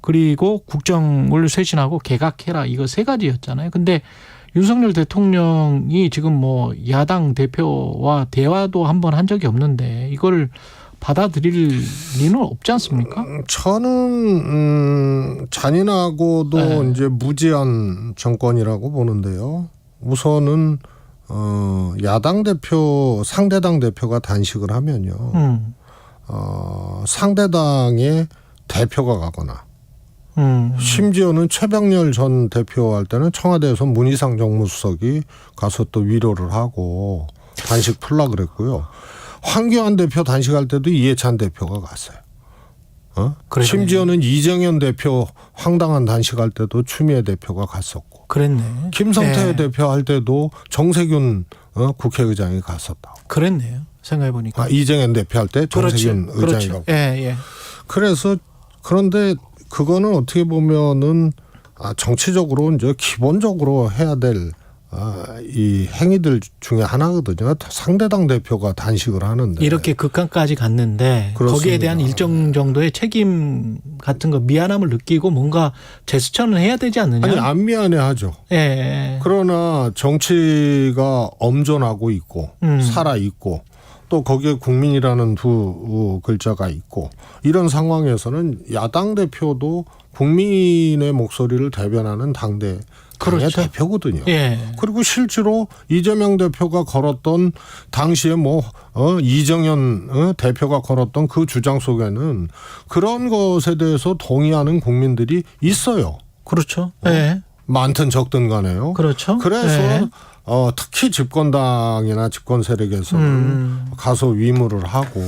그리고 국정을 쇄신하고 개각해라. 이거 세 가지였잖아요. 근데 윤석열 대통령이 지금 뭐 야당 대표와 대화도 한번 한 적이 없는데 이걸 받아들일 리는 없지 않습니까? 저는 잔인하고도 네. 이제 무지한 정권이라고 보는데요. 우선은 야당 대표, 상대당 대표가 단식을 하면요. 상대당의 대표가 가거나 심지어는 최병렬 전 대표 할 때는 청와대에서 문희상 정무수석이 가서 또 위로를 하고 단식 풀라 그랬고요. 황교안 대표 단식할 때도 이해찬 대표가 갔어요. 심지어는 이정현 대표 황당한 단식할 때도 추미애 대표가 갔었고. 그랬네. 김성태 네. 대표 할 때도 정세균 국회의장이 갔었다고. 그랬네요. 생각해 보니까. 이정현 대표 할 때 정세균 의장이 그렇죠. 가고. 예. 그래서 그런데 그거는 어떻게 보면은 정치적으로 이제 기본적으로 해야 될 이 행위들 중에 하나거든요. 상대당 대표가 단식을 하는데 이렇게 극한까지 갔는데 그렇습니다. 거기에 대한 일정 정도의 책임 같은 거 미안함을 느끼고 뭔가 제스처는 해야 되지 않느냐? 아니 안 미안해하죠. 예. 그러나 정치가 엄존하고 있고 살아 있고 또 거기에 국민이라는 두 글자가 있고 이런 상황에서는 야당 대표도 국민의 목소리를 대변하는 당의 그렇죠. 대표거든요. 예. 그리고 실제로 이재명 대표가 걸었던 당시에 이정현 대표가 걸었던 그 주장 속에는 그런 것에 대해서 동의하는 국민들이 있어요. 그렇죠. 예. 많든 적든 간에요. 그렇죠. 그래서 예. 특히 집권당이나 집권 세력에서는 가서 위무를 하고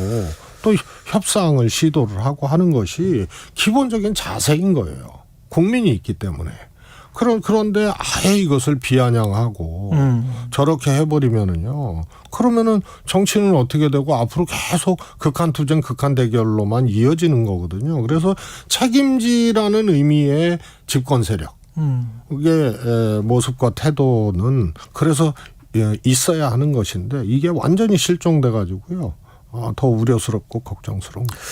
또 협상을 시도를 하고 하는 것이 기본적인 자세인 거예요. 국민이 있기 때문에. 그런데 아예 이것을 비아냥하고 저렇게 해버리면은요. 그러면은 정치는 어떻게 되고 앞으로 계속 극한투쟁, 극한대결로만 이어지는 거거든요. 그래서 책임지라는 의미의 집권 세력. 그게 모습과 태도는 그래서 있어야 하는 것인데 이게 완전히 실종돼 가지고요. 더 우려스럽고 걱정스러운 거예요.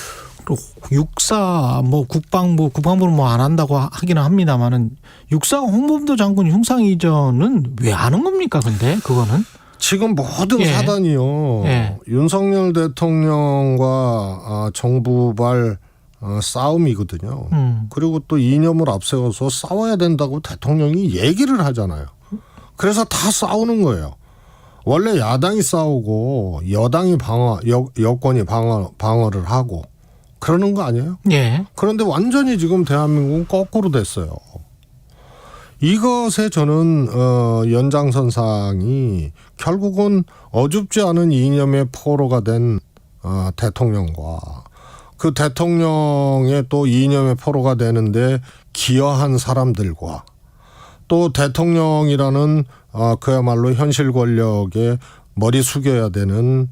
육사 국방부는 뭐 안 한다고 하기는 합니다만은 육사 홍범도 장군 흉상 이전은 왜 하는 겁니까? 근데 그거는 지금 모든 사단이요. 윤석열 대통령과 정부발 싸움이거든요. 그리고 또 이념을 앞세워서 싸워야 된다고 대통령이 얘기를 하잖아요. 그래서 다 싸우는 거예요. 원래 야당이 싸우고 여당이 여권이 방어를 하고 그러는 거 아니에요? 예. 그런데 완전히 지금 대한민국은 거꾸로 됐어요. 이것에 저는 연장선상이 결국은 어줍지 않은 이념의 포로가 된 대통령과 그 대통령의 또 이념의 포로가 되는데 기여한 사람들과 또 대통령이라는 그야말로 현실 권력에 머리 숙여야 되는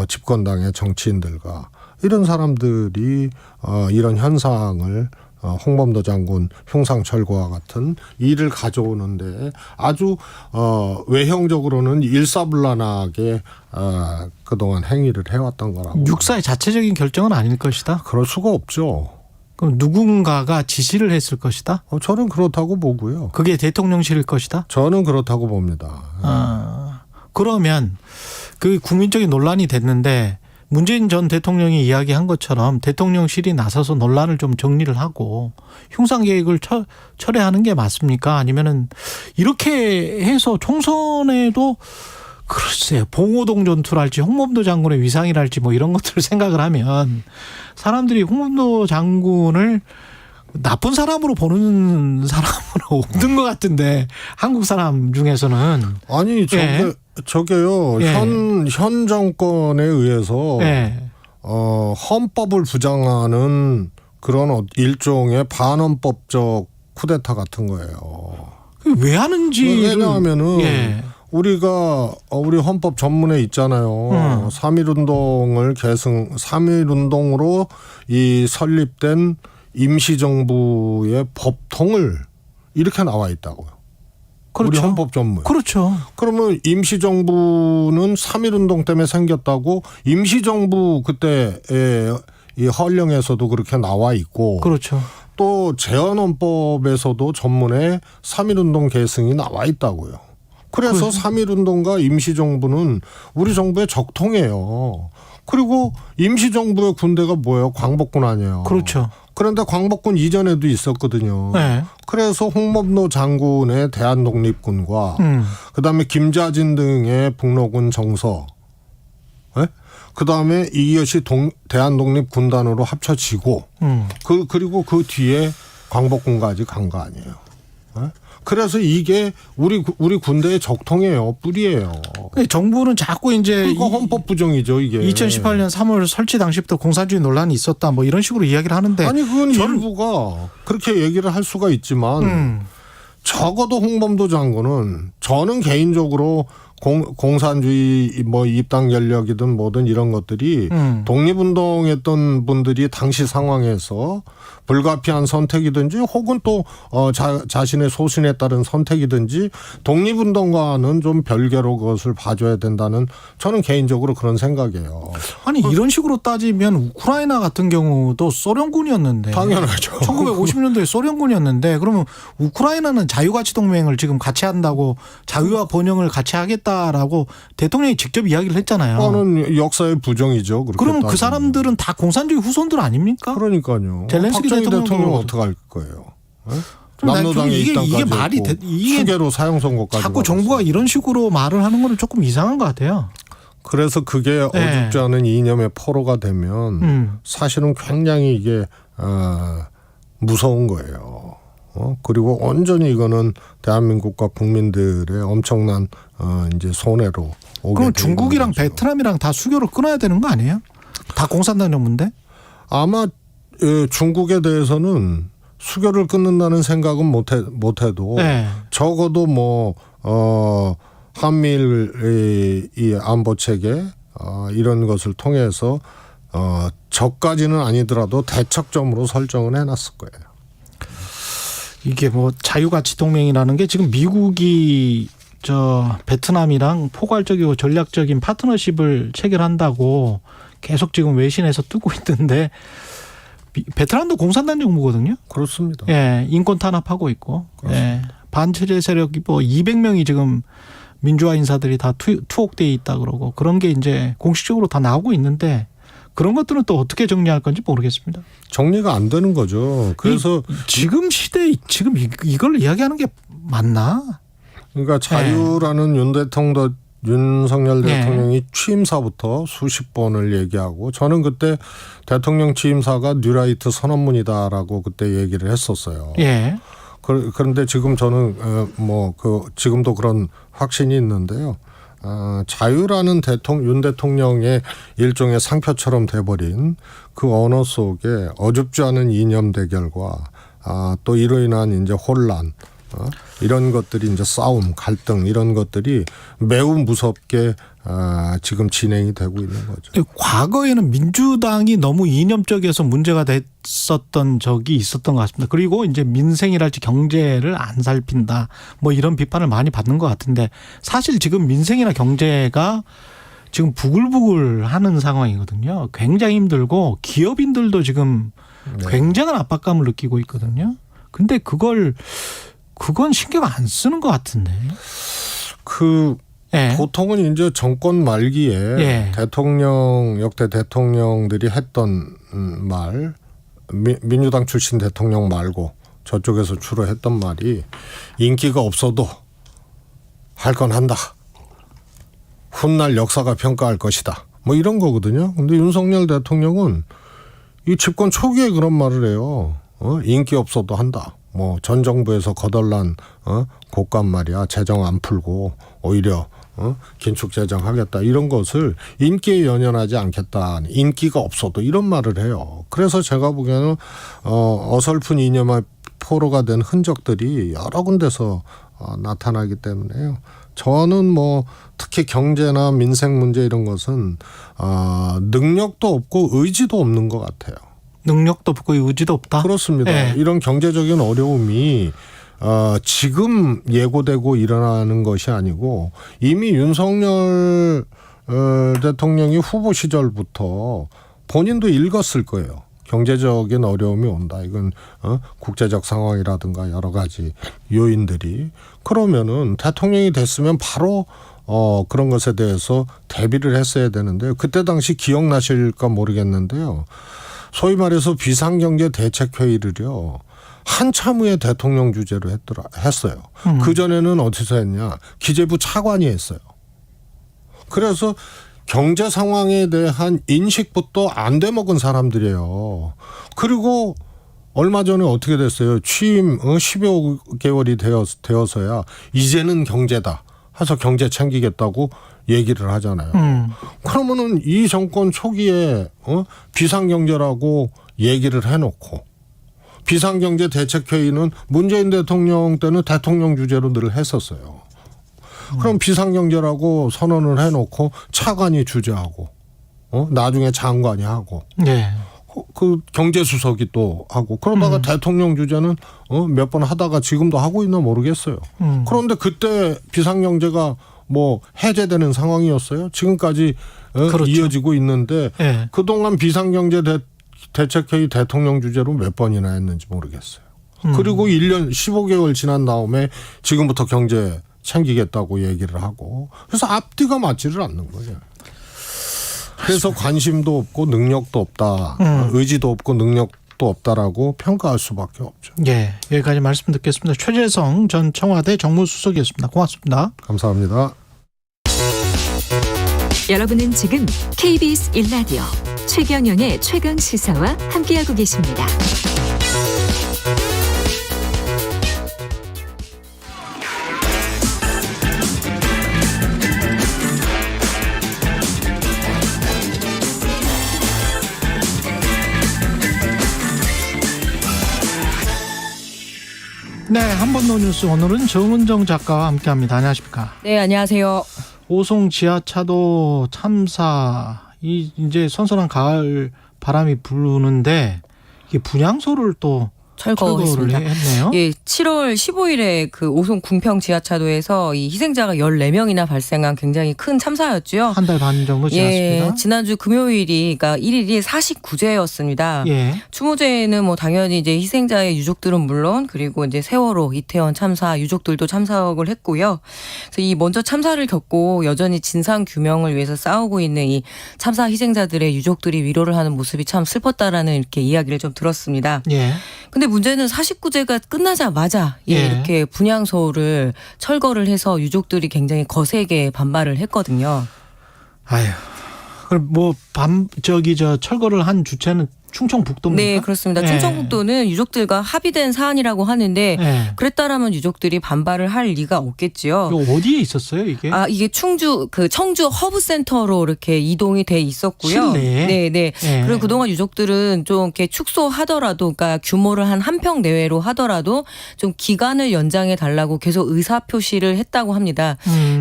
집권당의 정치인들과 이런 사람들이 이런 현상을 홍범도 장군 흉상 철거와 같은 일을 가져오는데 아주 외형적으로는 일사불란하게 그동안 행위를 해왔던 거라고. 육사의 자체적인 결정은 아닐 것이다. 그럴 수가 없죠. 그럼 누군가가 지시를 했을 것이다? 저는 그렇다고 보고요. 그게 대통령실일 것이다? 저는 그렇다고 봅니다. 그러면 그 국민적인 논란이 됐는데 문재인 전 대통령이 이야기한 것처럼 대통령실이 나서서 논란을 좀 정리를 하고 흉상 계획을 철회하는 게 맞습니까? 아니면은 이렇게 해서 총선에도 글쎄요, 봉오동 전투랄지 홍범도 장군의 위상이랄지 뭐 이런 것들을 생각을 하면 사람들이 홍범도 장군을 나쁜 사람으로 보는 사람은 없는 것 같은데 한국 사람 중에서는 아니 저게요 현 정권에 의해서 헌법을 부정하는 그런 일종의 반헌법적 쿠데타 같은 거예요. 왜 하는지 왜냐하면은 우리 헌법 전문에 있잖아요. 3.1운동으로 이 설립된 임시정부의 법통을 이렇게 나와 있다고요. 그렇죠. 우리 헌법 전문. 그렇죠. 그러면 임시정부는 3.1운동 때문에 생겼다고 임시정부 그때 이 헌령에서도 그렇게 나와 있고. 그렇죠. 또 재헌헌법에서도 전문에 3.1운동 계승이 나와 있다고요. 그래서 3.1운동과 임시정부는 우리 정부의 적통이에요. 그리고 임시정부의 군대가 뭐예요? 광복군 아니에요. 그렇죠. 그런데 광복군 이전에도 있었거든요. 네. 그래서 홍범도 장군의 대한독립군과 그다음에 김자진 등의 북로군 정서, 네? 그다음에 이것이 대한독립군단으로 합쳐지고 그리고 그 뒤에 광복군까지 간 거 아니에요. 네? 그래서 이게 우리 군대의 적통이에요. 뿌리예요. 정부는 자꾸 이제 이거 헌법 부정이죠, 이게. 2018년 3월 설치 당시부터 공산주의 논란이 있었다, 뭐 이런 식으로 이야기를 하는데. 아니, 그건 일부가 그렇게 얘기를 할 수가 있지만 적어도 홍범도 장군은 저는 개인적으로 공산주의 뭐 입당 권력이든 뭐든 이런 것들이 독립운동했던 분들이 당시 상황에서 불가피한 선택이든지 혹은 또 자신의 소신에 따른 선택이든지 독립운동과는 좀 별개로 그것을 봐줘야 된다는 저는 개인적으로 그런 생각이에요. 아니 이런 식으로 따지면 우크라이나 같은 경우도 소련군이었는데. 당연하죠. 1950년도에 소련군이었는데 그러면 우크라이나는 자유가치동맹을 지금 같이 한다고 자유와 번영을 같이 하겠다라고 대통령이 직접 이야기를 했잖아요. 그거는 역사의 부정이죠. 그러면 그 사람들은 다 공산주의 후손들 아닙니까? 그러니까요. 젤렌스키 대통령은 어떻게 할 거예요? 네? 남로당에 이게 말이 이게 수개로 사형 선고까지 자꾸 정부가 이런 식으로 말을 하는 건 조금 이상한 것 같아요. 그래서 그게 어줍지 않은 이념의 포로가 되면 사실은 굉장히 이게 무서운 거예요. 그리고 온전히 이거는 대한민국과 국민들의 엄청난 이제 손해로 오게. 그럼 중국이랑 베트남이랑 다 수교를 끊어야 되는 거 아니에요? 다 공산당 정부인데? 아마 중국에 대해서는 수교를 끊는다는 생각은 못해도 적어도 뭐 한미일 이 안보 체계 이런 것을 통해서 적까지는 아니더라도 대척점으로 설정을 해놨을 거예요. 이게 뭐 자유가치동맹이라는 게 지금 미국이 베트남이랑 포괄적이고 전략적인 파트너십을 체결한다고 계속 지금 외신에서 뜨고 있던데 베트남도 공산당 정부거든요. 그렇습니다. 예, 인권 탄압하고 있고, 예, 반체제 세력이 뭐 200명이 지금 민주화 인사들이 다 투옥돼 있다 그러고 그런 게 이제 공식적으로 다 나오고 있는데 그런 것들은 또 어떻게 정리할 건지 모르겠습니다. 정리가 안 되는 거죠. 그래서 지금 시대에 지금 이걸 이야기하는 게 맞나? 그러니까 자유라는 윤석열 대통령이 취임사부터 수십 번을 얘기하고 저는 그때 대통령 취임사가 뉴라이트 선언문이다라고 그때 얘기를 했었어요. 예. 그런데 지금 저는 지금도 그런 확신이 있는데요. 자유라는 윤 대통령의 일종의 상표처럼 돼버린 그 언어 속에 어줍지 않은 이념 대결과 또 이로 인한 이제 혼란 이런 것들이 이제 싸움, 갈등 이런 것들이 매우 무섭게 지금 진행이 되고 있는 거죠. 과거에는 민주당이 너무 이념적이어서 문제가 됐었던 적이 있었던 것 같습니다. 그리고 이제 민생이랄지 경제를 안 살핀다 뭐 이런 비판을 많이 받는 것 같은데 사실 지금 민생이나 경제가 지금 부글부글 하는 상황이거든요. 굉장히 힘들고 기업인들도 지금 굉장한 압박감을 느끼고 있거든요. 근데 그건 신경 안 쓰는 것 같은데. 보통은 이제 정권 말기에 역대 대통령들이 했던 말, 민주당 출신 대통령 말고 저쪽에서 주로 했던 말이 인기가 없어도 할 건 한다. 훗날 역사가 평가할 것이다. 뭐 이런 거거든요. 근데 윤석열 대통령은 이 집권 초기에 그런 말을 해요. 인기 없어도 한다. 뭐 전 정부에서 거덜난 곳간 말이야 재정 안 풀고 오히려 긴축 재정하겠다 이런 것을 인기에 연연하지 않겠다. 인기가 없어도 이런 말을 해요. 그래서 제가 보기에는 어설픈 이념의 포로가 된 흔적들이 여러 군데서 나타나기 때문에요. 저는 뭐 특히 경제나 민생 문제 이런 것은 능력도 없고 의지도 없는 것 같아요. 능력도 없고 의지도 없다? 그렇습니다. 이런 경제적인 어려움이 지금 예고되고 일어나는 것이 아니고 이미 윤석열 대통령이 후보 시절부터 본인도 읽었을 거예요. 경제적인 어려움이 온다. 이건 국제적 상황이라든가 여러 가지 요인들이. 그러면은 대통령이 됐으면 바로 그런 것에 대해서 대비를 했어야 되는데요. 그때 당시 기억나실까 모르겠는데요. 소위 말해서 비상경제대책회의를요. 한참 후에 대통령 주재로 했어요. 그전에는 어디서 했냐. 기재부 차관이 했어요. 그래서 경제 상황에 대한 인식부터 안 돼먹은 사람들이에요. 그리고 얼마 전에 어떻게 됐어요? 취임 10여 개월이 되어서야 이제는 경제다 해서 경제 챙기겠다고 얘기를 하잖아요. 그러면은 이 정권 초기에 비상경제라고 얘기를 해놓고 비상경제대책회의는 문재인 대통령 때는 대통령 주재로 늘 했었어요. 그럼 비상경제라고 선언을 해놓고 차관이 주재하고 나중에 장관이 하고 네. 그 경제수석이 또 하고 그러다가 대통령 주재는 몇 번 하다가 지금도 하고 있나 모르겠어요. 그런데 그때 비상경제가 뭐 해제되는 상황이었어요. 지금까지 그렇죠. 이어지고 있는데 네. 그동안 비상경제대책회의 대통령 주재로 몇 번이나 했는지 모르겠어요. 그리고 1년 15개월 지난 다음에 지금부터 경제 챙기겠다고 얘기를 하고 그래서 앞뒤가 맞지를 않는 거예요. 그래서 관심도 없고 능력도 없다. 의지도 없고 능력도 없다라고 평가할 수밖에 없죠. 예, 여기까지 말씀 듣겠습니다. 최재성 전 청와대 정무수석이었습니다. 고맙습니다. 감사합니다. 여러분은 지금 KBS 1라디오 최경영의 최강시사와 함께하고 계십니다. 네, 한번더 뉴스 오늘은 정은정 작가와 함께합니다. 안녕하십니까? 네, 안녕하세요. 오송 지하차도 참사 이제 선선한 가을 바람이 부는데 이게 분향소를 또 철거를 했네요. 예, 7월 15일에 그 오송 궁평 지하차도에서 이 희생자가 14명이나 발생한 굉장히 큰 참사였죠. 한 달 반 정도 지났습니다. 예, 지난주 금요일이 그러니까 1일이 49제였습니다. 예. 추모제는 뭐 당연히 이제 희생자의 유족들은 물론 그리고 이제 세월호 이태원 참사 유족들도 참석을 했고요. 그래서 이 먼저 참사를 겪고 여전히 진상 규명을 위해서 싸우고 있는 이 참사 희생자들의 유족들이 위로를 하는 모습이 참 슬펐다라는 이렇게 이야기를 좀 들었습니다. 예. 근데 문제는 49제가 끝나자마자 이렇게 분향소를 철거를 해서 유족들이 굉장히 거세게 반발을 했거든요. 아유, 그럼 뭐 철거를 한 주체는 충청북도입니까? 네, 그렇습니다. 네. 충청북도는 유족들과 합의된 사안이라고 하는데 네. 그랬다라면 유족들이 반발을 할 리가 없겠지요. 어디에 있었어요, 이게? 이게 청주 허브센터로 이렇게 이동이 돼 있었고요. 실내에? 네. 네. 그리고 그동안 유족들은 좀 이렇게 축소하더라도, 그러니까 규모를 한 평 내외로 하더라도 좀 기간을 연장해 달라고 계속 의사 표시를 했다고 합니다.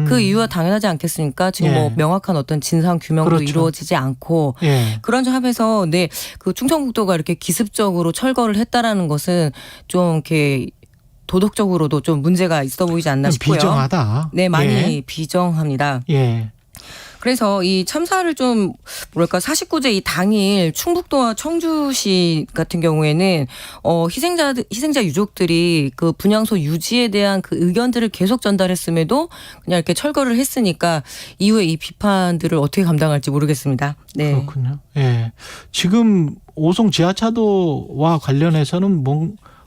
그 이유가 당연하지 않겠습니까? 지금 뭐 명확한 어떤 진상 규명도 그렇죠. 이루어지지 않고 그런 점에서 그 충청북도가 이렇게 기습적으로 철거를 했다라는 것은 좀 이렇게 도덕적으로도 좀 문제가 있어 보이지 않나 싶고요. 비정하다. 네, 많이 비정합니다. 예. 그래서 이 참사를 좀 뭐랄까 49제 이 당일 충북도와 청주시 같은 경우에는 희생자 유족들이 그 분향소 유지에 대한 그 의견들을 계속 전달했음에도 그냥 이렇게 철거를 했으니까 이후에 이 비판들을 어떻게 감당할지 모르겠습니다. 네. 그렇군요. 예. 지금 오송 지하차도와 관련해서는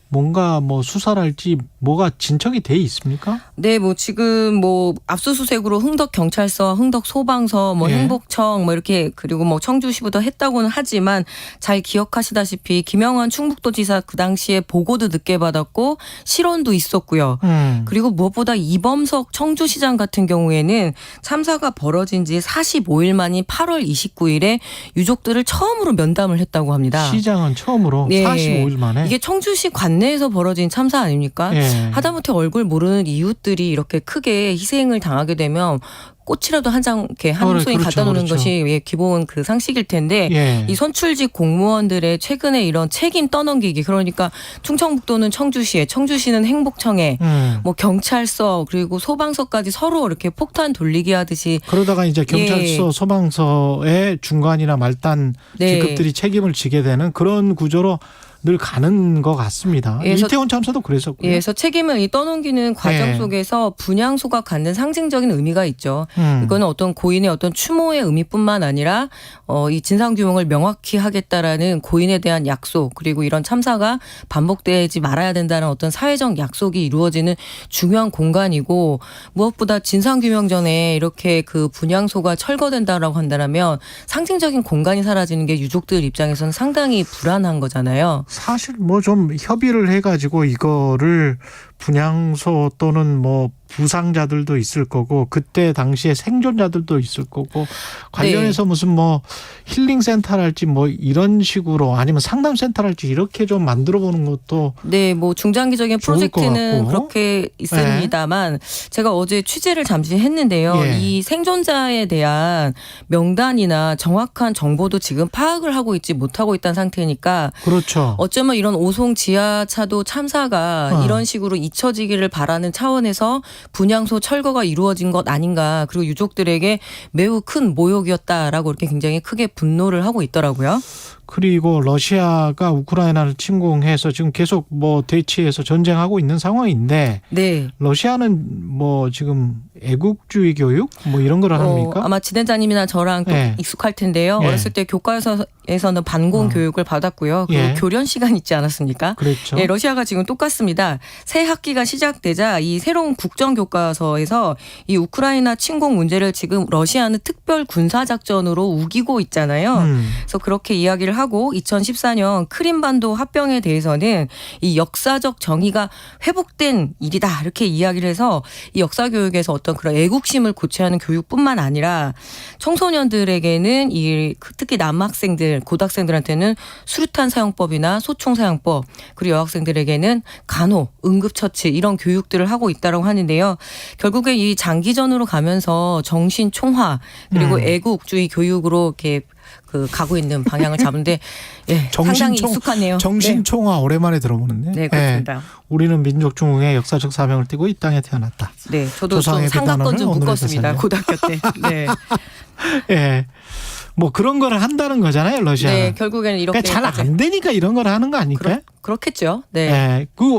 뭔가 뭐 수사를 할지 뭐가 진척이 돼 있습니까? 네, 뭐 지금 뭐 압수수색으로 흥덕 경찰서, 흥덕 소방서, 뭐 행복청 뭐 이렇게 그리고 뭐 청주시부터 했다고는 하지만 잘 기억하시다시피 김영환 충북도지사 그 당시에 보고도 늦게 받았고 실언도 있었고요. 그리고 무엇보다 이범석 청주시장 같은 경우에는 참사가 벌어진 지 45일 만인 8월 29일에 유족들을 처음으로 면담을 했다고 합니다. 시장은 처음으로 45일 만에? 이게 청주시 관내에서 벌어진 참사 아닙니까? 하다못해 얼굴 모르는 이웃들이 이렇게 크게 희생을 당하게 되면 꽃이라도 한 장 이렇게 한 송이 갖다 놓는 것이 기본 그 상식일 텐데 이 선출직 공무원들의 최근에 이런 책임 떠넘기기 그러니까 충청북도는 청주시에 청주시는 행복청에 뭐 경찰서 그리고 소방서까지 서로 이렇게 폭탄 돌리기 하듯이 그러다가 이제 경찰서 소방서의 중간이나 말단 직급들이 책임을 지게 되는 그런 구조로 늘 가는 것 같습니다. 이태원 참사도 그랬었고요. 그래서 책임을 이 떠넘기는 과정 속에서 분향소가 갖는 상징적인 의미가 있죠. 이거는 어떤 고인의 어떤 추모의 의미뿐만 아니라 이 진상규명을 명확히 하겠다라는 고인에 대한 약속 그리고 이런 참사가 반복되지 말아야 된다는 어떤 사회적 약속이 이루어지는 중요한 공간이고 무엇보다 진상규명 전에 이렇게 그 분향소가 철거된다라고 한다면 상징적인 공간이 사라지는 게 유족들 입장에서는 상당히 불안한 거잖아요. 사실 뭐 좀 협의를 해가지고 이거를 분향소 또는 뭐 부상자들도 있을 거고 그때 당시에 생존자들도 있을 거고 관련해서 무슨 뭐 힐링센터랄지 뭐 이런 식으로 아니면 상담센터랄지 이렇게 좀 만들어 보는 것도 뭐 중장기적인 프로젝트는 그렇게 있습니다만 제가 어제 취재를 잠시 했는데요. 이 생존자에 대한 명단이나 정확한 정보도 지금 파악을 하고 있지 못하고 있다는 상태니까 그렇죠. 어쩌면 이런 오송 지하차도 참사가 이런 식으로 잊혀지기를 바라는 차원에서 분향소 철거가 이루어진 것 아닌가 그리고 유족들에게 매우 큰 모욕이었다라고 이렇게 굉장히 크게 분노를 하고 있더라고요. 그리고 러시아가 우크라이나를 침공해서 지금 계속 뭐 대치해서 전쟁하고 있는 상황인데 러시아는 뭐 지금 애국주의 교육 뭐 이런 걸 합니까? 아마 진행자님이나 저랑 또 익숙할 텐데요. 어렸을 때 교과서에서는 반공 교육을 받았고요. 그리고 교련 시간 있지 않았습니까? 그렇죠. 러시아가 지금 똑같습니다. 새 학기가 시작되자 이 새로운 국정교과서에서 이 우크라이나 침공 문제를 지금 러시아는 특별 군사작전으로 우기고 있잖아요. 그래서 그렇게 이야기를 하고 2014년 크림반도 합병에 대해서는 이 역사적 정의가 회복된 일이다 이렇게 이야기를 해서 이 역사 교육에서 어떤 그런 애국심을 고취하는 교육뿐만 아니라 청소년들에게는 이 특히 남학생들 고등학생들한테는 수류탄 사용법이나 소총 사용법 그리고 여학생들에게는 간호 응급처치 이런 교육들을 하고 있다고 하는데요. 결국에 이 장기전으로 가면서 정신 총화 그리고 애국주의 교육으로 이렇게 가고 있는 방향을 잡는데 상당히 익숙하네요. 정신총화 오랜만에 들어보는데. 네, 그렇습니다. 우리는 민족중흥의 역사적 사명을 띠고 이 땅에 태어났다. 네, 저도 좀 상가권 좀 묶었습니다. 고등학교 때. 네. 뭐 그런 걸 한다는 거잖아요, 러시아. 네, 결국에는 이렇게 잘 안 되니까 이런 걸 하는 거 아닐까요? 그렇겠죠.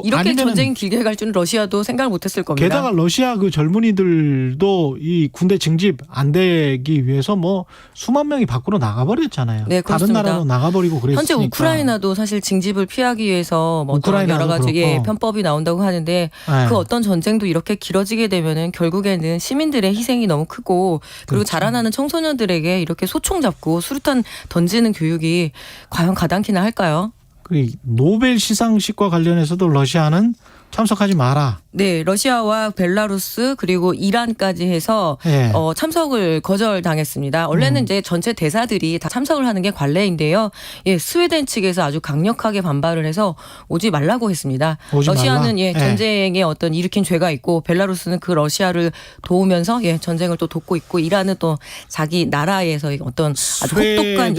이렇게 전쟁이 길게 갈 줄은 러시아도 생각을 못했을 겁니다. 게다가 러시아 그 젊은이들도 이 군대 징집 안 되기 위해서 뭐 수만 명이 밖으로 나가버렸잖아요. 네, 다른 나라로 나가버리고 그랬으니까. 현재 우크라이나도 사실 징집을 피하기 위해서 뭐 여러 가지 편법이 나온다고 하는데 그 어떤 전쟁도 이렇게 길어지게 되면은 결국에는 시민들의 희생이 너무 크고 그리고 자라나는 청소년들에게 이렇게 소총 잡고 수류탄 던지는 교육이 과연 가당키나 할까요? 노벨 시상식과 관련해서도 러시아는 참석하지 마라. 네, 러시아와 벨라루스 그리고 이란까지 해서 참석을 거절당했습니다. 원래는 이제 전체 대사들이 다 참석을 하는 게 관례인데요. 스웨덴 측에서 아주 강력하게 반발을 해서 오지 말라고 했습니다. 러시아는 전쟁에 어떤 일으킨 죄가 있고 벨라루스는 그 러시아를 도우면서 전쟁을 또 돕고 있고 이란은 또 자기 나라에서 어떤 아주 혹독한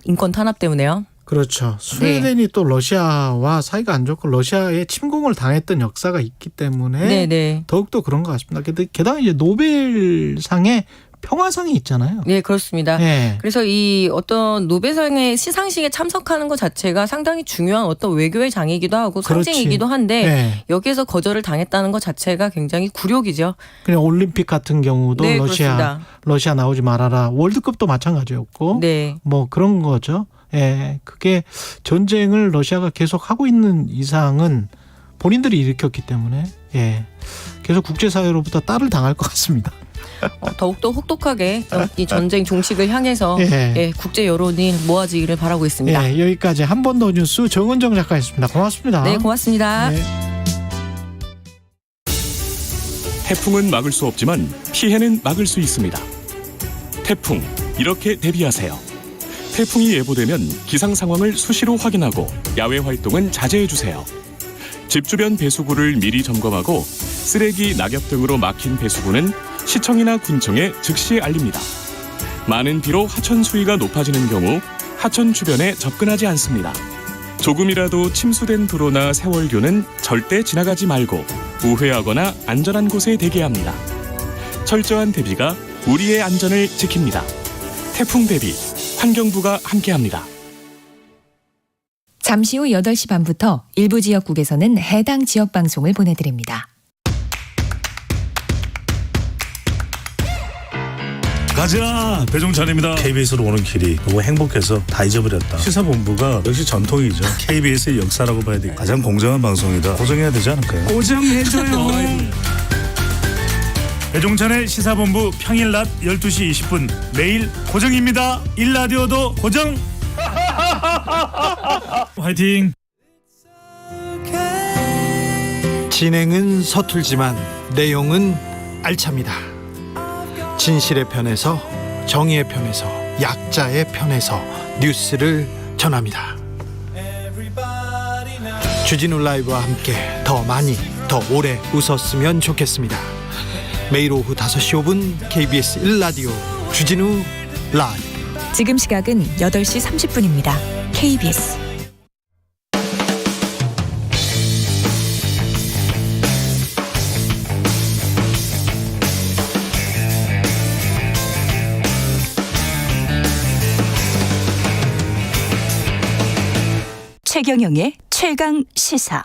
인권 탄압 때문에요. 그렇죠. 스웨덴이 또 러시아와 사이가 안 좋고 러시아에 침공을 당했던 역사가 있기 때문에 더욱더 그런 것 같습니다. 게다가 이제 노벨상에 평화상이 있잖아요. 네, 그렇습니다. 그래서 이 어떤 노벨상의 시상식에 참석하는 것 자체가 상당히 중요한 어떤 외교의 장이기도 하고 상징이기도 한데 여기에서 거절을 당했다는 것 자체가 굉장히 굴욕이죠. 그냥 올림픽 같은 경우도 러시아 나오지 말아라. 월드컵도 마찬가지였고 뭐 그런 거죠. 그게 전쟁을 러시아가 계속 하고 있는 이상은 본인들이 일으켰기 때문에 계속 국제사회로부터 따를 당할 것 같습니다. 더욱더 혹독하게 이 전쟁 종식을 향해서 국제 여론이 모아지기를 바라고 있습니다. 여기까지 한 번 더 뉴스 정은정 작가였습니다. 고맙습니다. 네, 고맙습니다. 태풍은 막을 수 없지만 피해는 막을 수 있습니다. 태풍, 이렇게 대비하세요. 태풍이 예보되면 기상 상황을 수시로 확인하고 야외 활동은 자제해주세요. 집 주변 배수구를 미리 점검하고 쓰레기, 낙엽 등으로 막힌 배수구는 시청이나 군청에 즉시 알립니다. 많은 비로 하천 수위가 높아지는 경우 하천 주변에 접근하지 않습니다. 조금이라도 침수된 도로나 세월교는 절대 지나가지 말고 우회하거나 안전한 곳에 대기합니다. 철저한 대비가 우리의 안전을 지킵니다. 태풍 대비 환경부가 함께합니다. 잠시 후 8시 반부터 일부 지역국에서는 해당 지역 방송을 보내드립니다. 가자! 배종찬입니다. KBS로 오는 길이 너무 행복해서 다 잊어버렸다. 시사본부가 역시 전통이죠. KBS의 역사라고 봐야 돼. 가장 공정한 방송이다. 고정해야 되지 않을까요? 고정해줘요. 배종찬의 시사본부 평일 낮 12시 20분 매일 고정입니다. 일라디오도 고정! 화이팅! 진행은 서툴지만 내용은 알찹니다. 진실의 편에서, 정의의 편에서, 약자의 편에서 뉴스를 전합니다. 주진우 라이브와 함께 더 많이, 더 오래 웃었으면 좋겠습니다. 매일 오후 5시 5분 KBS 1라디오 주진우 라이브. 지금 시각은 8시 30분입니다. KBS 최경영의 최강 시사.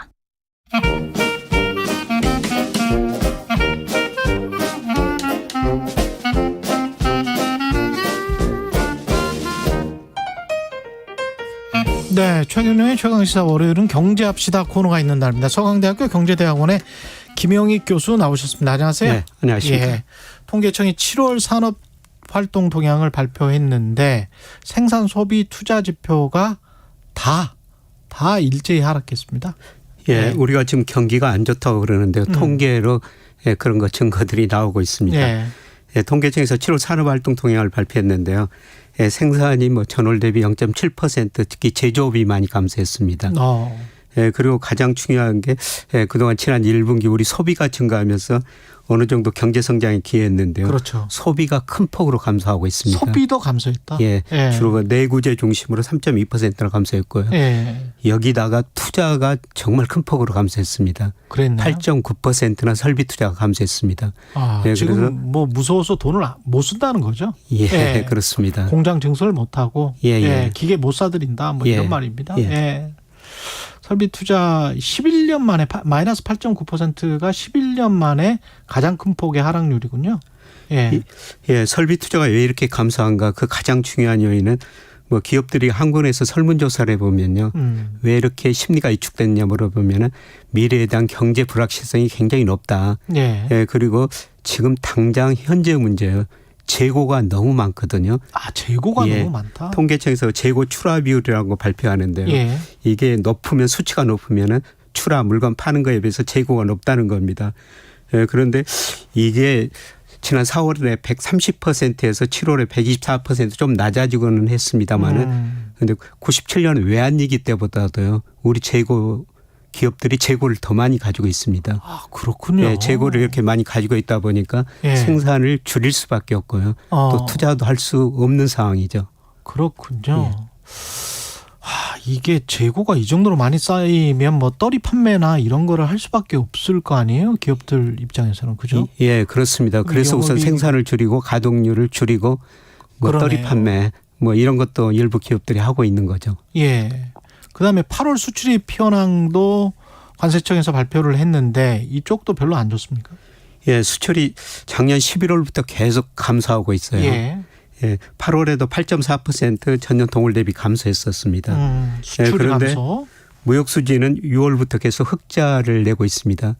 네, 최경영의 최강시사 월요일은 경제합시다 코너가 있는 날입니다. 서강대학교 경제대학원의 김영익 교수 나오셨습니다. 안녕하세요. 네, 안녕하십니까. 예, 통계청이 7월 산업활동 동향을 발표했는데 생산, 소비, 투자 지표가 다 일제히 하락했습니다. 예, 네. 우리가 지금 경기가 안 좋다고 그러는데요. 통계로 그런 거 증거들이 나오고 있습니다. 네. 예, 통계청에서 7월 산업활동 동향을 발표했는데요. 예, 생산이 전월 대비 0.7% 특히 제조업이 많이 감소했습니다. 예, 그리고 가장 중요한 게 그동안 지난 1분기 우리 소비가 증가하면서 어느 정도 경제 성장에 기여했는데요. 그렇죠. 소비가 큰 폭으로 감소하고 있습니다. 소비도 감소했다. 예, 주로 내구재 중심으로 3.2%나 감소했고요. 예. 여기다가 투자가 정말 큰 폭으로 감소했습니다. 그랬나요? 8.9%나 설비 투자가 감소했습니다. 예, 지금 무서워서 돈을 못 쓴다는 거죠? 예, 그렇습니다. 공장 증설을 못 하고 기계 못 사들인다 이런 말입니다. 예. 설비 투자 11년 만에 마이너스 8.9%가 11년 만에 가장 큰 폭의 하락률이군요. 예. 설비 투자가 왜 이렇게 감소한가? 그 가장 중요한 요인은 기업들이 한국에서 설문조사를 해보면요. 왜 이렇게 심리가 위축됐냐 물어보면은 미래에 대한 경제 불확실성이 굉장히 높다. 예, 그리고 지금 당장 현재 문제예요. 재고가 너무 많거든요. 재고가 너무 많다. 통계청에서 재고 출하 비율이라고 발표하는데요. 이게 높으면 수치가 높으면은 출하 물건 파는 거에 비해서 재고가 높다는 겁니다. 그런데 이게 지난 4월에 130%에서 7월에 124% 좀 낮아지고는 했습니다만은 근데 97년 외환위기 때보다도요. 우리 기업들이 재고를 더 많이 가지고 있습니다. 그렇군요. 재고를 이렇게 많이 가지고 있다 보니까 생산을 줄일 수밖에 없고요. 또 투자도 할 수 없는 상황이죠. 그렇군요. 이게 재고가 이 정도로 많이 쌓이면 떨이 판매나 이런 거를 할 수밖에 없을 거 아니에요? 기업들 입장에서는. 그죠? 예, 그렇습니다. 그래서 우선 생산을 줄이고 가동률을 줄이고 떨이 판매 이런 것도 일부 기업들이 하고 있는 거죠. 예. 그다음에 8월 수출입 현황도 관세청에서 발표를 했는데 이쪽도 별로 안 좋습니까? 예, 수출이 작년 11월부터 계속 감소하고 있어요. 예. 8월에도 8.4% 전년 동월 대비 감소했었습니다. 수출이 그런데 감소. 무역 수지는 6월부터 계속 흑자를 내고 있습니다.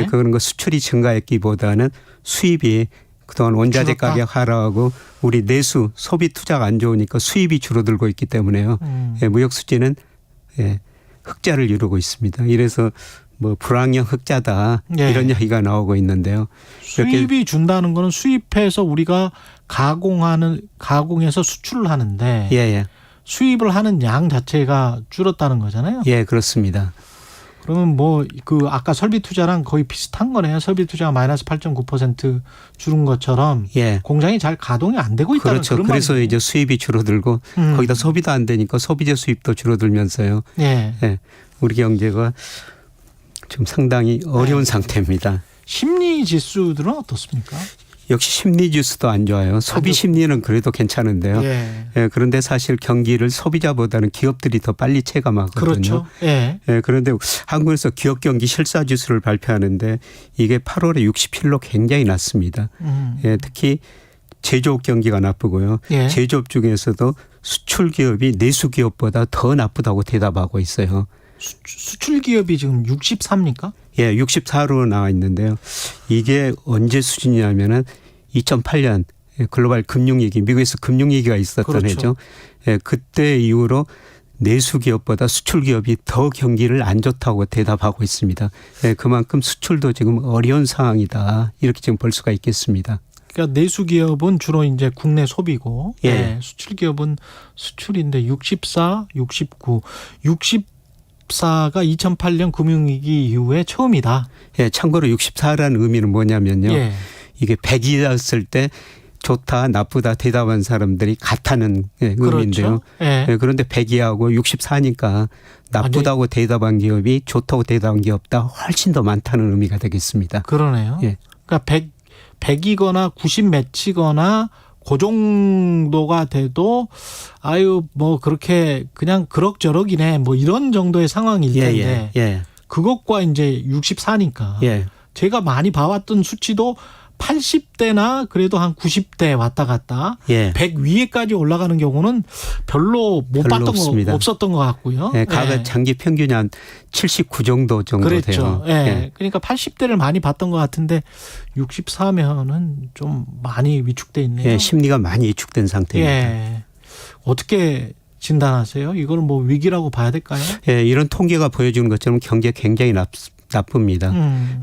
그런 거 수출이 증가했기보다는 수입이 그동안 원자재 가격 하락하고 우리 내수 소비 투자가 안 좋으니까 수입이 줄어들고 있기 때문에요. 무역 수지는 흑자를 이루고 있습니다. 이래서 불황형 흑자다 이런 이야기가 나오고 있는데요. 수입이 준다는 거는 수입해서 우리가 가공해서 수출을 하는데 수입을 하는 양 자체가 줄었다는 거잖아요. 예, 그렇습니다. 그러면 뭐 그 아까 설비 투자랑 거의 비슷한 거네요. 설비 투자가 마이너스 8.9% 줄은 것처럼 예. 공장이 잘 가동이 안 되고 있다는 그렇죠. 그런 그래서 말이에요. 이제 수입이 줄어들고 거기다 소비도 안 되니까 소비재 수입도 줄어들면서요. 예. 예. 우리 경제가 지금 상당히 어려운 상태입니다. 심리 지수들은 어떻습니까? 역시 심리 지수도 안 좋아요. 소비 심리는 그래도 괜찮은데요. 예, 그런데 사실 경기를 소비자보다는 기업들이 더 빨리 체감하거든요. 그렇죠. 예. 그런데 한국에서 기업 경기 실사 지수를 발표하는데 이게 8월에 67로 굉장히 낮습니다. 예, 특히 제조업 경기가 나쁘고요. 예. 제조업 중에서도 수출 기업이 내수 기업보다 더 나쁘다고 대답하고 있어요. 수출 기업이 지금 64입니까? 예, 64로 나와 있는데요. 이게 언제 수준이냐면은 2008년 글로벌 금융위기, 미국에서 금융위기가 있었던 그렇죠. 해죠. 예, 그때 이후로 내수 기업보다 수출 기업이 더 경기를 안 좋다고 대답하고 있습니다. 예, 그만큼 수출도 지금 어려운 상황이다. 이렇게 지금 볼 수가 있겠습니다. 그러니까 내수 기업은 주로 이제 국내 소비고, 예. 네, 수출 기업은 수출인데 64, 69, 64가 2008년 금융위기 이후에 처음이다. 예, 참고로 64라는 의미는 뭐냐면요. 예. 이게 100이었을 때 좋다, 나쁘다 대답한 사람들이 같다는 의미인데요. 그렇죠. 예. 예, 그런데 100이하고 64니까 나쁘다고 대답한 기업이 좋다고 대답한 기업보다 훨씬 더 많다는 의미가 되겠습니다. 그러네요. 예. 그러니까 100이거나 90 몇이거나 그 정도가 돼도 아유 뭐 그렇게 그냥 그럭저럭이네 뭐 이런 정도의 상황일 텐데 그것과 이제 64니까 제가 많이 봐왔던 수치도 80대나 그래도 한 90대 왔다 갔다 100 위에까지 올라가는 경우는 별로 못 봤던 없습니다. 거 없었던 것 같고요. 예, 가가 장기 평균이 한 79 정도 그랬죠. 돼요. 예. 그러니까 80대를 많이 봤던 것 같은데 64면은 좀 많이 위축돼 있네요. 예, 심리가 많이 위축된 상태입니다. 예. 어떻게 진단하세요? 이걸 뭐 위기라고 봐야 될까요? 예, 이런 통계가 보여주는 것처럼 경기가 굉장히 나쁩니다.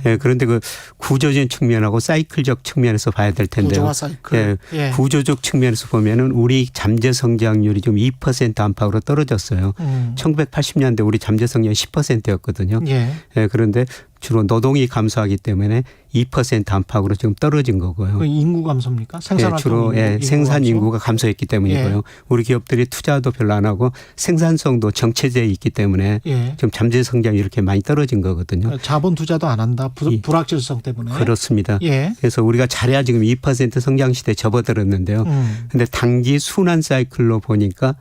예, 그런데 그 구조적인 측면하고 사이클적 측면에서 봐야 될 텐데요. 구조와 사이클. 예, 구조적 측면에서 보면은 우리 잠재 성장률이 좀 2% 안팎으로 떨어졌어요. 1980년대 우리 잠재 성장이 10%였거든요. 예. 예, 그런데 주로 노동이 감소하기 때문에 2% 안팎으로 지금 떨어진 거고요. 인구 감소입니까? 생산활동 주로 인구 생산 감소? 인구가 감소했기 때문이고요. 우리 기업들이 투자도 별로 안 하고 생산성도 정체되어 있기 때문에 지금 잠재 성장이 이렇게 많이 떨어진 거거든요. 자본 투자도 안 한다. 불확실성 때문에. 그렇습니다. 예. 그래서 우리가 잘해야 지금 2% 성장 시대에 접어들었는데요. 그런데 단기 순환 사이클로 보니까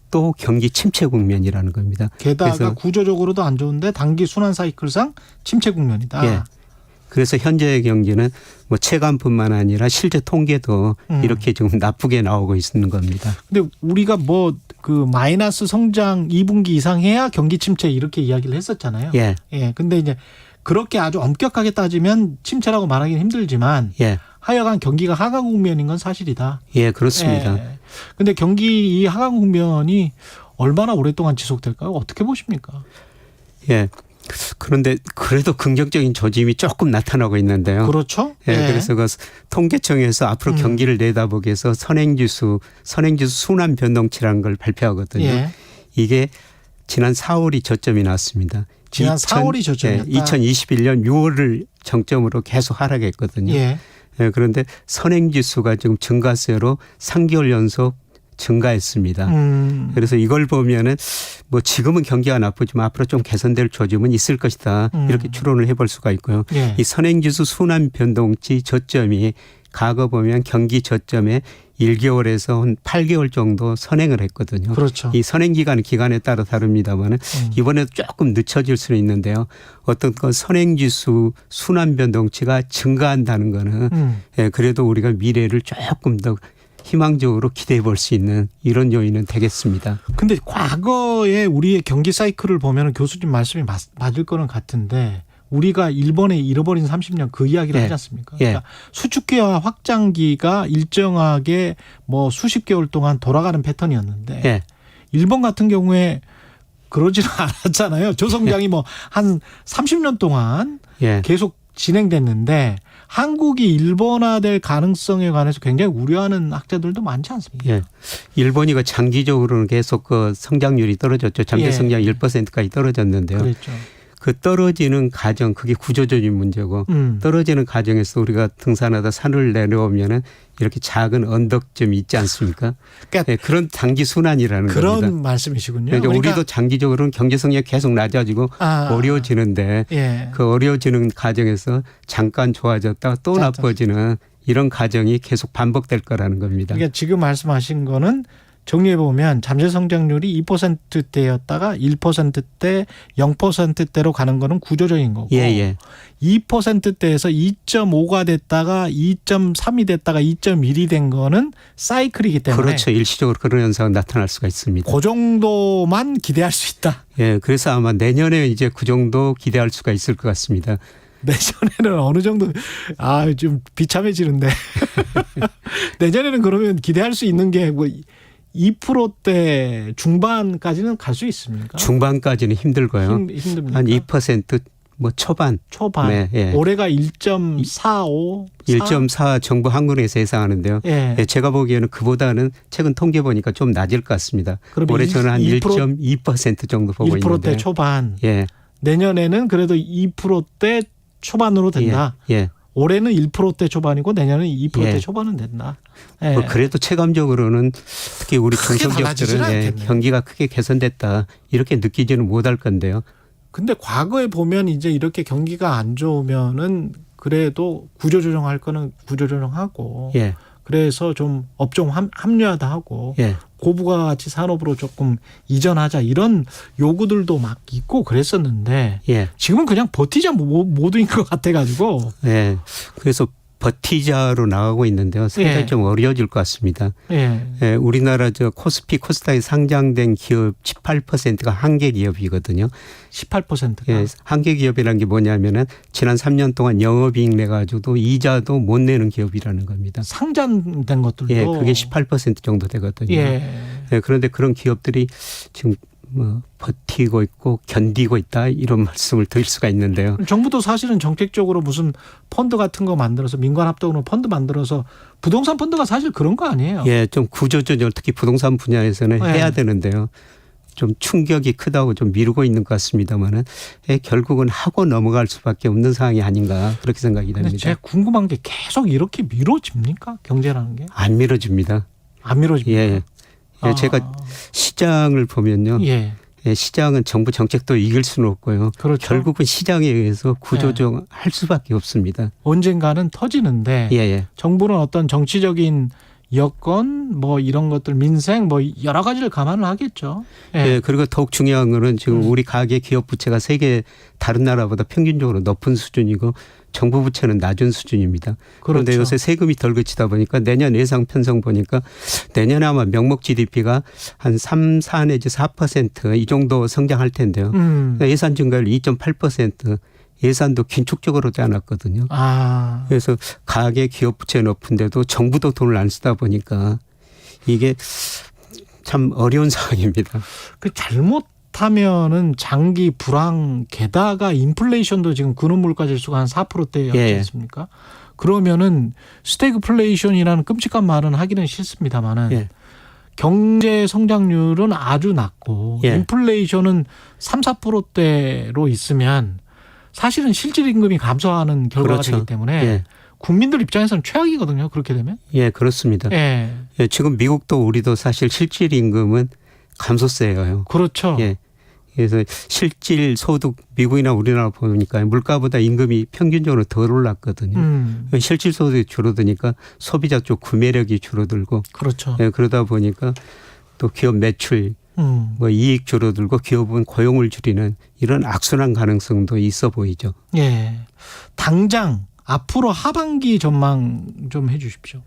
또 경기 침체 국면이라는 겁니다. 게다가 그래서 구조적으로도 안 좋은데 단기 순환 사이클상 침체 국면이다. 예. 그래서 현재의 경기는 뭐 체감뿐만 아니라 실제 통계도 이렇게 좀 나쁘게 나오고 있는 겁니다. 근데 우리가 뭐 그 마이너스 성장 2분기 이상 해야 경기 침체 이렇게 이야기를 했었잖아요. 예. 예. 근데 이제 그렇게 아주 엄격하게 따지면 침체라고 말하기는 힘들지만 하여간 경기가 하강 국면인 건 사실이다. 예, 그렇습니다. 예. 근데 경기 이 하강 국면이 얼마나 오랫동안 지속될까요? 어떻게 보십니까? 예. 그런데 그래도 긍정적인 조짐이 조금 나타나고 있는데요. 그렇죠. 예. 그래서 그 통계청에서 앞으로 경기를 내다보기 위해서 선행지수 순환 변동치라는 걸 발표하거든요. 예. 이게 지난 4월이 저점이 나왔습니다. 지난 4월이 저점이었다. 2021년 6월을 정점으로 계속 하락했거든요. 예. 예, 그런데 선행지수가 지금 증가세로 3개월 연속 증가했습니다. 그래서 이걸 보면은 뭐 지금은 경기가 나쁘지만 앞으로 좀 개선될 조짐은 있을 것이다. 이렇게 추론을 해볼 수가 있고요. 이 선행지수 순환 변동치 저점이 과거 보면 경기 저점에 1개월에서 한 8개월 정도 선행을 했거든요. 그렇죠. 이 선행 기간은 기간에 따라 다릅니다만 이번에도 조금 늦춰질 수는 있는데요. 어떤 건 선행지수 순환 변동치가 증가한다는 거는 예, 그래도 우리가 미래를 조금 더 희망적으로 기대해 볼 수 있는 이런 요인은 되겠습니다. 근데 과거에 우리의 경기 사이클을 보면 교수님 말씀이 맞을 거는 같은데 우리가 일본에 잃어버린 30년 그 이야기를 하지 않습니까? 그러니까 수축기와 확장기가 일정하게 뭐 수십 개월 동안 돌아가는 패턴이었는데 일본 같은 경우에 그러지는 않았잖아요. 저성장이 뭐 한 30년 동안 계속 진행됐는데 한국이 일본화될 가능성에 관해서 굉장히 우려하는 학자들도 많지 않습니까? 예. 일본이 그 장기적으로는 계속 그 성장률이 떨어졌죠. 잠재 성장 1%까지 떨어졌는데요. 그랬죠. 그 떨어지는 과정 그게 구조적인 문제고 떨어지는 과정에서 우리가 등산하다 산을 내려오면은 이렇게 작은 언덕점이 있지 않습니까? 그러니까 네, 그런 장기 순환이라는 그런 겁니다. 말씀이시군요. 그러니까 우리도 장기적으로는 경제 성장이 계속 낮아지고 어려워지는데 예. 그 어려워지는 과정에서 잠깐 좋아졌다가 또 나빠지는 이런 과정이 계속 반복될 거라는 겁니다. 그러니까 지금 말씀하신 거는 정리해 보면 잠재 성장률이 2%대였다가 1%대, 0%대로 가는 거는 구조적인 거고, 예. 2%대에서 2.5가 됐다가 2.3이 됐다가 2.1이 된 거는 사이클이기 때문에 그렇죠. 일시적으로 그런 현상은 나타날 수가 있습니다. 그 정도만 기대할 수 있다. 예, 그래서 아마 내년에 이제 그 정도 기대할 수가 있을 것 같습니다. 내년에는 어느 정도 좀 비참해지는데 내년에는 그러면 기대할 수 있는 게 뭐 2%대 중반까지는 갈 수 있습니까? 중반까지는 힘들고요. 힘듭니까? 한 2% 뭐 초반. 네, 예. 올해가 1.45. 1.4 정부 한국에서 예상하는데요. 예. 예, 제가 보기에는 그보다는 최근 통계 보니까 좀 낮을 것 같습니다. 올해 저는 한 1.2% 정도 보고 1%대 있는데. 1%대 초반. 예. 내년에는 그래도 2%대 초반으로 된다. 예. 올해는 1%대 초반이고 내년은 2%대 예. 초반은 된다. 예. 뭐 그래도 체감적으로는 특히 우리 중소기업들은 경기가 크게 개선됐다 이렇게 느끼지는 못할 건데요. 근데 과거에 보면 이제 이렇게 경기가 안 좋으면은 그래도 구조조정할 거는 구조조정하고 예. 그래서 좀 업종 합리화도 하고 예. 고부가가치 산업으로 조금 이전하자 이런 요구들도 막 있고 그랬었는데 예. 지금은 그냥 버티자 모두인 것 같아가지고. 예. 그래서 버티자로 나가고 있는데요. 상당히 좀 어려워질 것 같습니다. 예, 우리나라 코스피 코스닥에 상장된 기업 18%가 한계 기업이거든요. 18%가. 예, 한계 기업이라는 게 뭐냐면은 지난 3년 동안 영업이익 내 가지고도 이자도 못 내는 기업이라는 겁니다. 상장된 것들도. 예, 그게 18% 정도 되거든요. 예. 예, 그런데 그런 기업들이 지금 뭐 버티고 있고 견디고 있다 이런 말씀을 드릴 수가 있는데요. 정부도 사실은 정책적으로 무슨 펀드 같은 거 만들어서 민관 합동으로 펀드 만들어서 부동산 펀드가 사실 그런 거 아니에요? 예, 좀 구조조정 특히 부동산 분야에서는 해야 되는데요. 좀 충격이 크다고 좀 미루고 있는 것 같습니다만은 결국은 하고 넘어갈 수밖에 없는 상황이 아닌가 그렇게 생각이 됩니다. 제가 궁금한 게 계속 이렇게 미뤄집니까? 경제라는 게? 안 미뤄집니다. 안 미뤄집니까? 예. 제가 시장을 보면요. 예. 시장은 정부 정책도 이길 수는 없고요. 그렇죠. 결국은 시장에 의해서 구조조정 할 수밖에 없습니다. 언젠가는 터지는데 정부는 어떤 정치적인 여건 뭐 이런 것들 민생 뭐 여러 가지를 감안을 하겠죠. 예. 그리고 더욱 중요한 거는 지금 우리 가계 기업 부채가 세계 다른 나라보다 평균적으로 높은 수준이고 정부 부채는 낮은 수준입니다. 그런데 그렇죠. 요새 세금이 덜 그치다 보니까 내년 예상 편성 보니까 내년에 아마 명목 GDP가 한 3, 4 내지 4% 이 정도 성장할 텐데요. 예산 증가율 2.8% 예산도 긴축적으로 짜놨거든요. 그래서 가계 기업 부채 높은데도 정부도 돈을 안 쓰다 보니까 이게 참 어려운 상황입니다. 그 잘못하면은 장기 불황 게다가 인플레이션도 지금 근원 물가 지수가 한 4%대였지 않습니까? 그러면은 스태그플레이션이라는 끔찍한 말은 하기는 싫습니다만은 경제 성장률은 아주 낮고 인플레이션은 3, 4%대로 있으면 사실은 실질 임금이 감소하는 결과가 되기 때문에 국민들 입장에서는 최악이거든요. 그렇게 되면. 예, 그렇습니다. 예, 지금 미국도 우리도 사실 실질 임금은 감소세예요. 그렇죠. 예. 그래서 실질 소득 미국이나 우리나라 보니까 물가보다 임금이 평균적으로 덜 올랐거든요. 실질 소득이 줄어드니까 소비자 쪽 구매력이 줄어들고. 그렇죠. 예, 그러다 보니까 또 기업 매출 뭐 이익 줄어들고 기업은 고용을 줄이는 이런 악순환 가능성도 있어 보이죠. 예. 당장 앞으로 하반기 전망 좀 해 주십시오.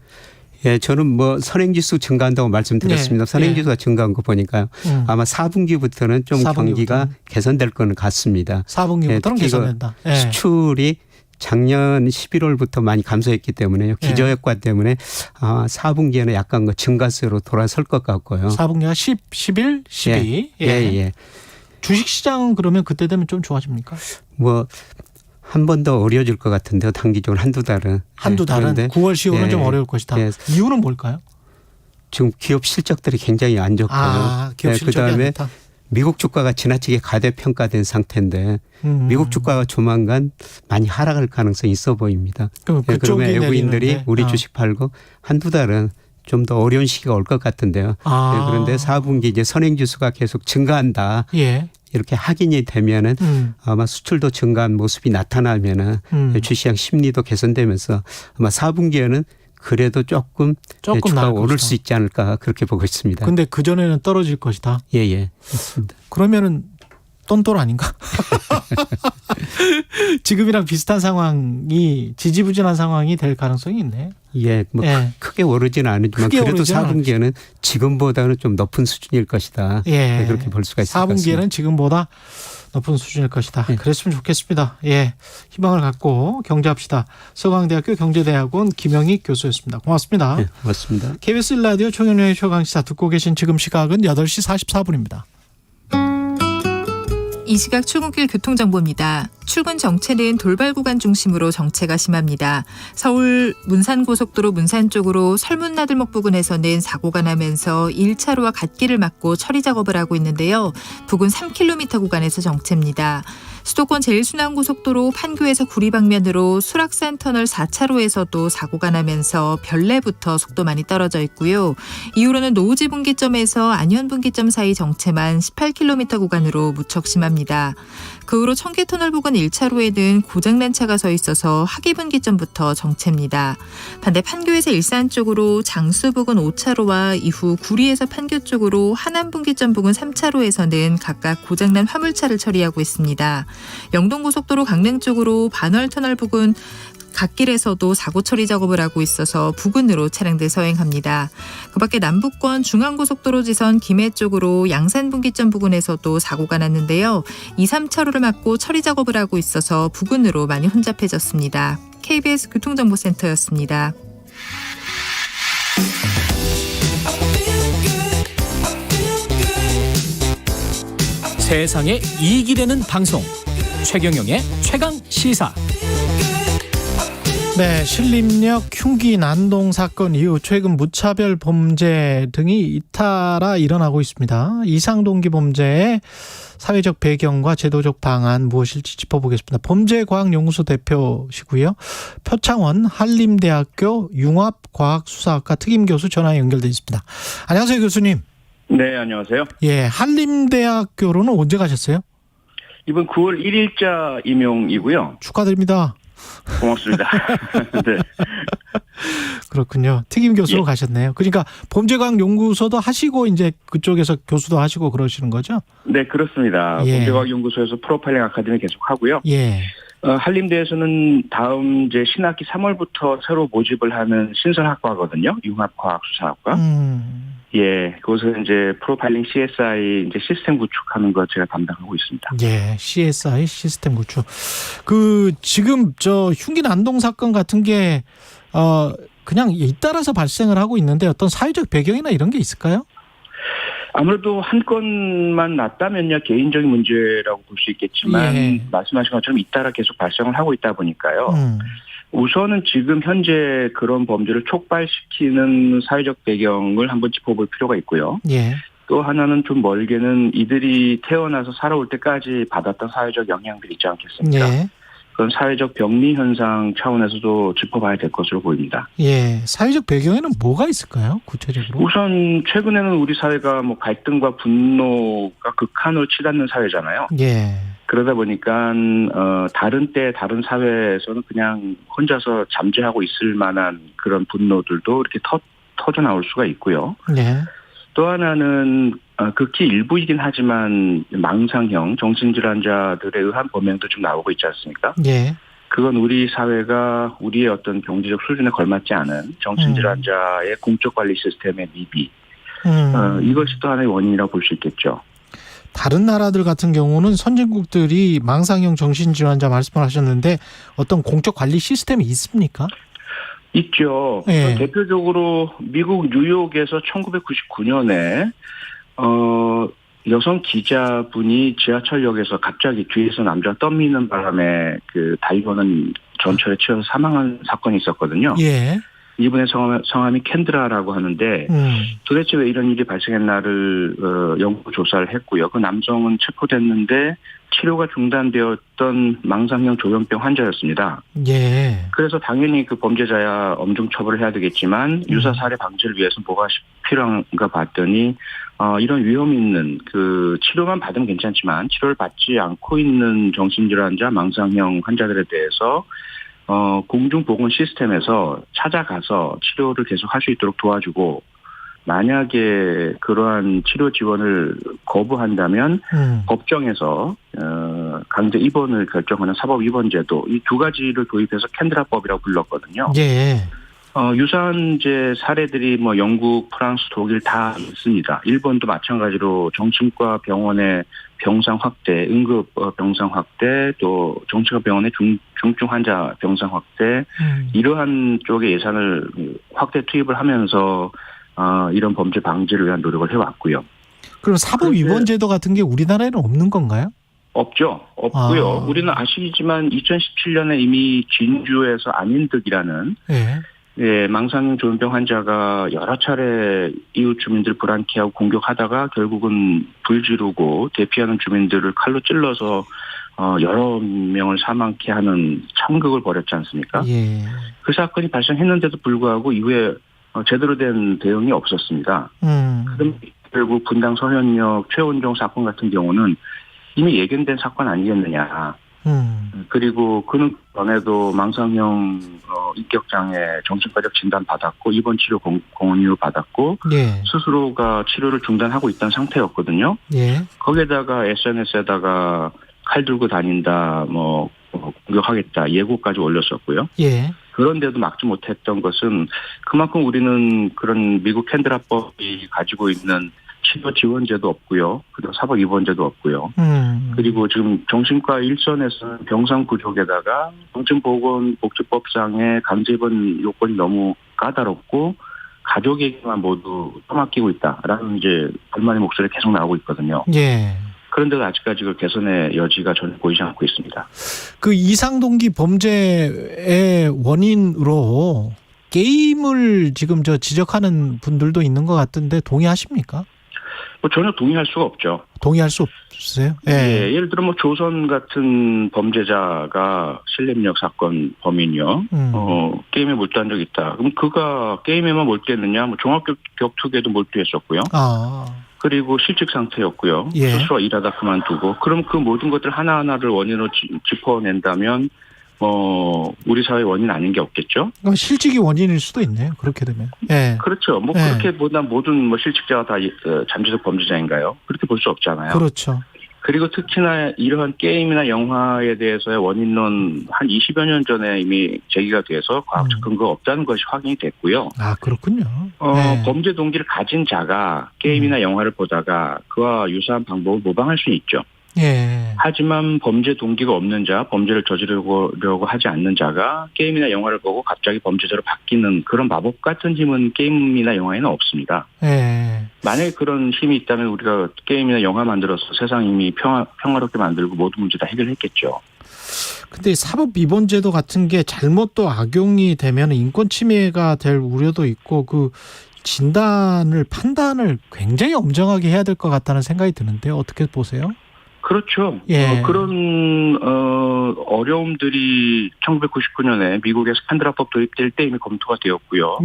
예, 저는 뭐 선행지수 증가한다고 말씀드렸습니다. 선행지수가 증가한 거 보니까요. 아마 4분기부터는 좀 4분기부터는. 경기가 개선될 거는 같습니다. 4분기부터는 개선된다. 수출이 작년 11월부터 많이 감소했기 때문에요. 기저효과 때문에 4분기에는 약간 그 증가세로 돌아설 것 같고요. 4분기가 10, 11, 12. 예. 주식시장은 그러면 그때 되면 좀 좋아집니까? 뭐 한 번 더 어려워질 것 같은데요. 단기적으로 한두 달은. 한두 달은? 9월, 10월은 좀 어려울 것이다. 이유는 뭘까요? 지금 기업 실적들이 굉장히 안 좋고요. 기업 실적이 안 좋다. 미국 주가가 지나치게 가대평가된 상태인데 미국 주가가 조만간 많이 하락할 가능성이 있어 보입니다. 그러면 외국인들이 우리 주식 팔고 한두 달은 좀 더 어려운 시기가 올 것 같은데요. 그런데 4분기 이제 선행지수가 계속 증가한다. 이렇게 확인이 되면은 아마 수출도 증가한 모습이 나타나면은 주시장 심리도 개선되면서 아마 4분기에는 그래도 조금 주가가 오를 수 있지 않을까 그렇게 보고 있습니다. 근데 그 전에는 떨어질 것이다. 예, 맞습니다. 그러면은 똔똔 아닌가? 지금이랑 비슷한 상황이 지지부진한 상황이 될 가능성이 있네. 예, 뭐 크게 오르지는 않지만 그래도 4분기에는 지금보다는 좀 높은 수준일 것이다. 예, 그렇게 볼 수가 있을 것 같습니다. 4분기에는 지금보다 높은 수준일 것이다. 그랬으면 좋겠습니다. 예, 희망을 갖고 경제합시다. 서강대학교 경제대학원 김영익 교수였습니다. 고맙습니다. 네, 고맙습니다. KBS 1라디오 최경영의 최강시사 듣고 계신 지금 시각은 8시 44분입니다. 이 시각 출근길 교통정보입니다. 출근 정체는 돌발 구간 중심으로 정체가 심합니다. 서울 문산고속도로 문산 쪽으로 설문나들목 부근에서는 사고가 나면서 1차로와 갓길을 막고 처리 작업을 하고 있는데요. 부근 3km 구간에서 정체입니다. 수도권 제1순환고속도로 판교에서 구리 방면으로 수락산 터널 4차로에서도 사고가 나면서 별내부터 속도 많이 떨어져 있고요. 이후로는 노우지 분기점에서 안현 분기점 사이 정체만 18km 구간으로 무척 심합니다. 그 후로 청계터널 부근 1차로에는 고장난 차가 서 있어서 하기 분기점부터 정체입니다. 반대 판교에서 일산 쪽으로 장수 부근 5차로와 이후 구리에서 판교 쪽으로 하남 분기점 부근 3차로에서는 각각 고장난 화물차를 처리하고 있습니다. 영동고속도로 강릉 쪽으로 반월터널 부근 갓길에서도 사고 처리 작업을 하고 있어서 부근으로 차량들 서행합니다. 그 밖에 남북권 중앙고속도로 지선 김해 쪽으로 양산 분기점 부근에서도 사고가 났는데요. 2, 3차로를 막고 처리 작업을 하고 있어서 부근으로 많이 혼잡해졌습니다. KBS 교통정보센터였습니다. 세상에 이익이 되는 방송 최경영의 최강시사. 네, 신림역 흉기 난동 사건 이후 최근 무차별 범죄 등이 잇따라 일어나고 있습니다. 이상동기 범죄의 사회적 배경과 제도적 방안 무엇일지 짚어보겠습니다. 범죄과학연구소 대표시고요. 표창원 한림대학교 융합과학수사학과 특임교수 전화 연결돼 있습니다. 안녕하세요, 교수님. 네, 안녕하세요. 예, 한림대학교로는 언제 가셨어요? 이번 9월 1일자 임용이고요. 축하드립니다. 고맙습니다. 네. 그렇군요. 특임 교수로 가셨네요. 그러니까 범죄과학연구소도 하시고 이제 그쪽에서 교수도 하시고 그러시는 거죠? 네, 그렇습니다. 범죄과학연구소에서 프로파일링 아카데미 계속 하고요. 한림대에서는 다음 이제 신학기 3월부터 새로 모집을 하는 신설학과거든요. 융합과학수사학과. 예, 그곳에서 이제 프로파일링 CSI 이제 시스템 구축하는 거 제가 담당하고 있습니다. 예, CSI 시스템 구축. 그 지금 저 흉기 난동 사건 같은 게 그냥 잇따라서 발생을 하고 있는데 어떤 사회적 배경이나 이런 게 있을까요? 아무래도 한 건만 났다면요 개인적인 문제라고 볼 수 있겠지만 말씀하신 것처럼 잇따라 계속 발생을 하고 있다 보니까요. 우선은 지금 현재 그런 범죄를 촉발시키는 사회적 배경을 한번 짚어볼 필요가 있고요. 또 하나는 좀 멀게는 이들이 태어나서 살아올 때까지 받았던 사회적 영향들이 있지 않겠습니까? 그런 사회적 병리 현상 차원에서도 짚어봐야 될 것으로 보입니다. 예, 사회적 배경에는 뭐가 있을까요? 구체적으로? 우선 최근에는 우리 사회가 뭐 갈등과 분노가 극한으로 치닫는 사회잖아요. 그러다 보니까 다른 때 다른 사회에서는 그냥 혼자서 잠재하고 있을 만한 그런 분노들도 이렇게 터져 나올 수가 있고요. 또 하나는 극히 일부이긴 하지만 망상형 정신질환자들에 의한 범행도 좀 나오고 있지 않습니까? 그건 우리 사회가 우리의 어떤 경제적 수준에 걸맞지 않은 정신질환자의 공적 관리 시스템의 미비. 이것이 또 하나의 원인이라고 볼 수 있겠죠. 다른 나라들 같은 경우는 선진국들이 망상형 정신질환자 말씀을 하셨는데 어떤 공적 관리 시스템이 있습니까? 있죠. 대표적으로 미국 뉴욕에서 1999년에 여성 기자분이 지하철역에서 갑자기 뒤에서 남자가 떠미는 바람에 그 달고는 전철에 치여서 사망한 사건이 있었거든요. 이분의 성함이 캔드라라고 하는데 도대체 왜 이런 일이 발생했나를 연구 조사를 했고요. 그 남성은 체포됐는데 치료가 중단되었던 망상형 조현병 환자였습니다. 예. 그래서 당연히 그 범죄자야 엄중 처벌을 해야 되겠지만 유사 사례 방지를 위해서 뭐가 필요한가 봤더니 이런 위험 있는 그 치료만 받으면 괜찮지만 치료를 받지 않고 있는 정신질환자 망상형 환자들에 대해서 공중보건 시스템에서 찾아가서 치료를 계속할 수 있도록 도와주고 만약에 그러한 치료 지원을 거부한다면 법정에서 강제 입원을 결정하는 사법 입원제도 이 두 가지를 도입해서 캔드라법이라고 불렀거든요. 예. 유사한 이제 사례들이 뭐 영국, 프랑스, 독일 다 있습니다. 일본도 마찬가지로 정신과 병원의 병상 확대, 응급 병상 확대, 또 정신과 병원의 중증 환자 병상 확대, 이러한 쪽의 예산을 확대 투입을 하면서 이런 범죄 방지를 위한 노력을 해왔고요. 그럼 사법 입원 제도 같은 게 우리나라에는 없는 건가요? 없죠. 없고요. 우리는 아시지만 2017년에 이미 진주에서 안인득이라는 망상형 조현병 환자가 여러 차례 이웃 주민들 불안케 하고 공격하다가 결국은 불 지르고 대피하는 주민들을 칼로 찔러서 여러 명을 사망케 하는 참극을 벌였지 않습니까? 예. 그 사건이 발생했는데도 불구하고 이후에 제대로 된 대응이 없었습니다. 그럼 결국 분당 서현역 최원종 사건 같은 경우는 이미 예견된 사건 아니겠느냐. 그리고 그는 전에도 망상형 인격장애 정신과적 진단 받았고 입원 치료 공유 받았고 스스로가 치료를 중단하고 있던 상태였거든요. 거기에다가 SNS에다가 칼 들고 다닌다, 뭐 공격하겠다 예고까지 올렸었고요. 그런데도 막지 못했던 것은 그만큼 우리는 그런 미국 캔드라법이 가지고 있는 치료 지원제도 없고요. 그리고 사법 입원제도 없고요. 그리고 지금 정신과 일선에서는 병상 부족에다가 정신보건복지법상의 강제 입원 요건이 너무 까다롭고 가족에게만 모두 떠맡기고 있다라는 이제 불만의 목소리가 계속 나오고 있거든요. 그런데도 아직까지 그 개선의 여지가 전혀 보이지 않고 있습니다. 그 이상동기 범죄의 원인으로 게임을 지금 지적하는 분들도 있는 것 같은데 동의하십니까? 전혀 동의할 수가 없죠. 동의할 수 없으세요? 예를 들어 조선 같은 범죄자가 신림역 사건 범인이요. 게임에 몰두한 적이 있다. 그럼 그가 게임에만 몰두했느냐? 종합 격투기에도 몰두했었고요. 그리고 실직 상태였고요. 스스로 일하다 그만두고. 그럼 그 모든 것들 하나하나를 원인으로 짚어낸다면 우리 사회 원인 아닌 게 없겠죠? 실직이 원인일 수도 있네요. 그렇게 되면. 그렇죠. 그렇게 보다 모든 실직자가 다 잠재적 범죄자인가요? 그렇게 볼 수 없잖아요. 그렇죠. 그리고 특히나 이러한 게임이나 영화에 대해서의 원인론 한 20여 년 전에 이미 제기가 돼서 과학적 근거가 없다는 것이 확인이 됐고요. 그렇군요. 범죄 동기를 가진 자가 게임이나 영화를 보다가 그와 유사한 방법을 모방할 수는 있죠. 하지만 범죄 동기가 없는 자, 범죄를 저지르려고 하지 않는 자가 게임이나 영화를 보고 갑자기 범죄자로 바뀌는 그런 마법 같은 힘은 게임이나 영화에는 없습니다. 만약에 그런 힘이 있다면 우리가 게임이나 영화 만들어서 세상 이미 평화롭게 만들고 모든 문제 다 해결했겠죠. 근데 사법 입원제도 같은 게 잘못 또 악용이 되면 인권 침해가 될 우려도 있고 그 판단을 굉장히 엄정하게 해야 될 것 같다는 생각이 드는데요. 어떻게 보세요? 그렇죠. 그런 어려움들이 1999년에 미국에서 캔드라법 도입될 때 이미 검토가 되었고요.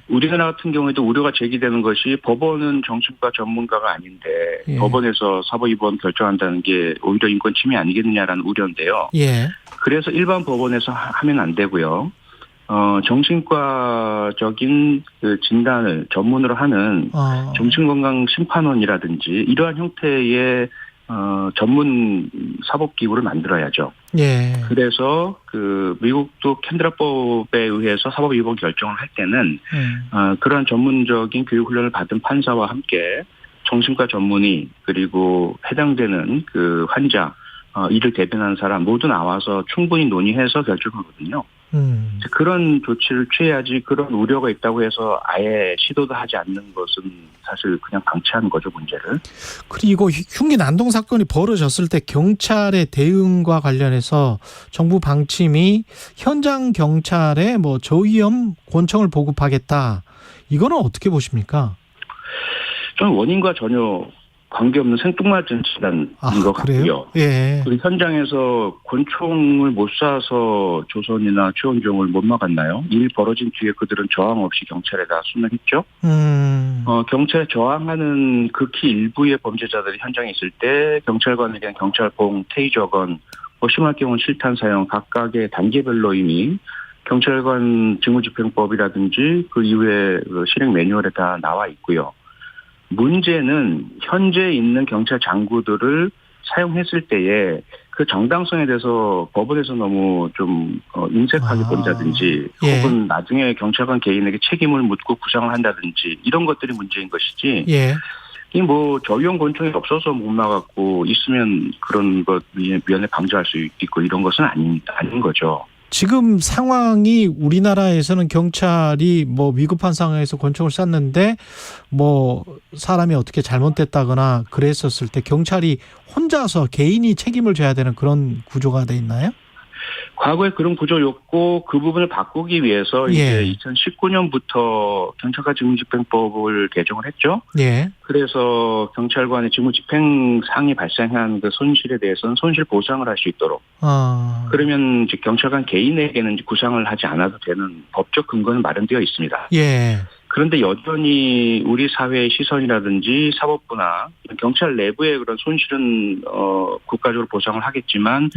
우리나라 같은 경우에도 우려가 제기되는 것이 법원은 정신과 전문가가 아닌데 법원에서 사법 입원 결정한다는 게 오히려 인권 침해 아니겠느냐라는 우려인데요. 그래서 일반 법원에서 하면 안 되고요. 정신과적인 그 진단을 전문으로 하는 정신건강심판원이라든지 이러한 형태의 전문 사법기구를 만들어야죠. 그래서 그 미국도 캔드라법에 의해서 사법 입원 결정을 할 때는 그러한 전문적인 교육 훈련을 받은 판사와 함께 정신과 전문의 그리고 해당되는 그 환자 이를 대변하는 사람 모두 나와서 충분히 논의해서 결정하거든요. 그런 조치를 취해야지 그런 우려가 있다고 해서 아예 시도도 하지 않는 것은 사실 그냥 방치하는 거죠, 문제를. 그리고 흉기 난동 사건이 벌어졌을 때 경찰의 대응과 관련해서 정부 방침이 현장 경찰에 뭐 저위험 권총을 보급하겠다. 이거는 어떻게 보십니까? 저는 원인과 전혀 관계없는 생뚱맞은 진단인 것 같고요. 예. 그리고 현장에서 권총을 못 쏴서 조선이나 최원종을 못 막았나요? 일 벌어진 뒤에 그들은 저항 없이 경찰에다 수면했죠. 경찰에 저항하는 극히 일부의 범죄자들이 현장에 있을 때 경찰관에게는 경찰봉, 테이저건, 심할 경우는 실탄 사용 각각의 단계별로 이미 경찰관 직무집행법이라든지 그 이후에 그 실행 매뉴얼에 다 나와 있고요. 문제는 현재 있는 경찰 장구들을 사용했을 때에 그 정당성에 대해서 법원에서 너무 좀 인색하게 본다든지 혹은 나중에 경찰관 개인에게 책임을 묻고 구상을 한다든지 이런 것들이 문제인 것이지. 이 뭐 저위험 권총이 없어서 못 막았고 있으면 그런 것 미연에 방지할 수 있고 이런 것은 아닌 거죠. 지금 상황이 우리나라에서는 경찰이 뭐 위급한 상황에서 권총을 쐈는데 뭐 사람이 어떻게 잘못됐다거나 그랬었을 때 경찰이 혼자서 개인이 책임을 져야 되는 그런 구조가 돼 있나요? 과거에 그런 구조였고 그 부분을 바꾸기 위해서 이제 2019년부터 경찰관 직무집행법을 개정을 했죠. 그래서 경찰관의 직무집행 상이 발생한 그 손실에 대해서는 손실 보상을 할 수 있도록. 그러면 이제 경찰관 개인에게는 이제 구상을 하지 않아도 되는 법적 근거는 마련되어 있습니다. 그런데 여전히 우리 사회의 시선이라든지 사법부나 경찰 내부의 그런 손실은 국가적으로 보상을 하겠지만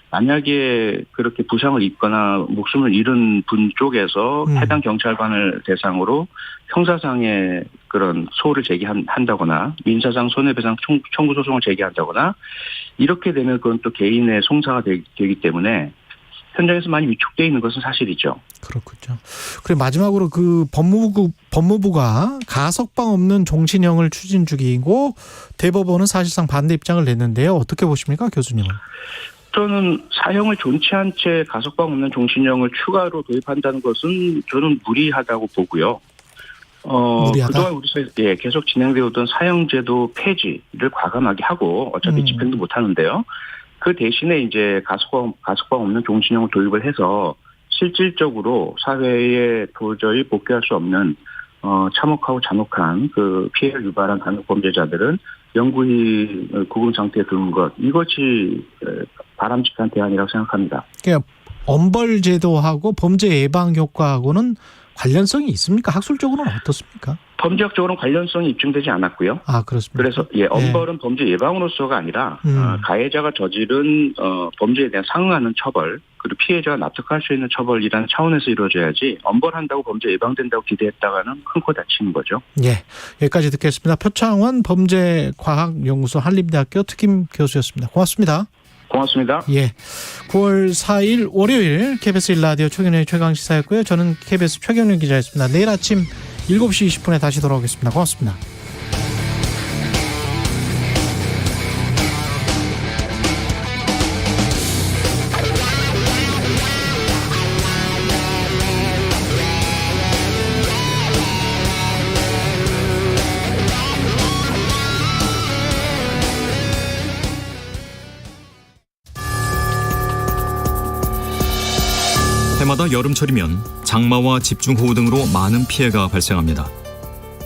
만약에 그렇게 부상을 입거나 목숨을 잃은 분 쪽에서 해당 경찰관을 대상으로 형사상의 그런 소를 제기한다거나 민사상 손해배상 청구 소송을 제기한다거나 이렇게 되면 그건 또 개인의 송사가 되기 때문에 현장에서 많이 위축되어 있는 것은 사실이죠. 그렇군요. 그리고 마지막으로 그 법무부가 가석방 없는 종신형을 추진 중이고 대법원은 사실상 반대 입장을 냈는데요. 어떻게 보십니까, 교수님은? 저는 사형을 존치 않은 채 가석방 없는 종신형을 추가로 도입한다는 것은 저는 무리하다고 보고요. 그동안 우리 사회에 계속 진행되었던 사형제도 폐지를 과감하게 하고 어차피 집행도 못 하는데요. 그 대신에 이제 가석방 없는 종신형을 도입을 해서 실질적으로 사회에 도저히 복귀할 수 없는 참혹하고 잔혹한 그 피해를 유발한 간혹 범죄자들은 영구히 구금 상태에 두는 것 이것이 바람직한 대안이라고 생각합니다. 그러니까 엄벌제도하고 범죄 예방 효과하고는 관련성이 있습니까? 학술적으로는 어떻습니까? 범죄학적으로는 관련성이 입증되지 않았고요. 그렇습니다. 그래서 엄벌은 범죄 예방으로서가 아니라 가해자가 저지른 범죄에 대한 상응하는 처벌 그리고 피해자가 납득할 수 있는 처벌이라는 차원에서 이루어져야지 엄벌한다고 범죄 예방된다고 기대했다가는 큰 코 다치는 거죠. 여기까지 듣겠습니다. 표창원 범죄과학연구소 한림대학교 특임 교수였습니다. 고맙습니다. 고맙습니다. 9월 4일 월요일 KBS 1라디오 최경영의 최강시사였고요. 저는 KBS 최경영 기자였습니다. 내일 아침 7시 20분에 다시 돌아오겠습니다. 고맙습니다. 해마다 여름철이면 장마와 집중호우 등으로 많은 피해가 발생합니다.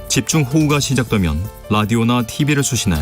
집중호우가 시작되면 라디오나 TV를 수신해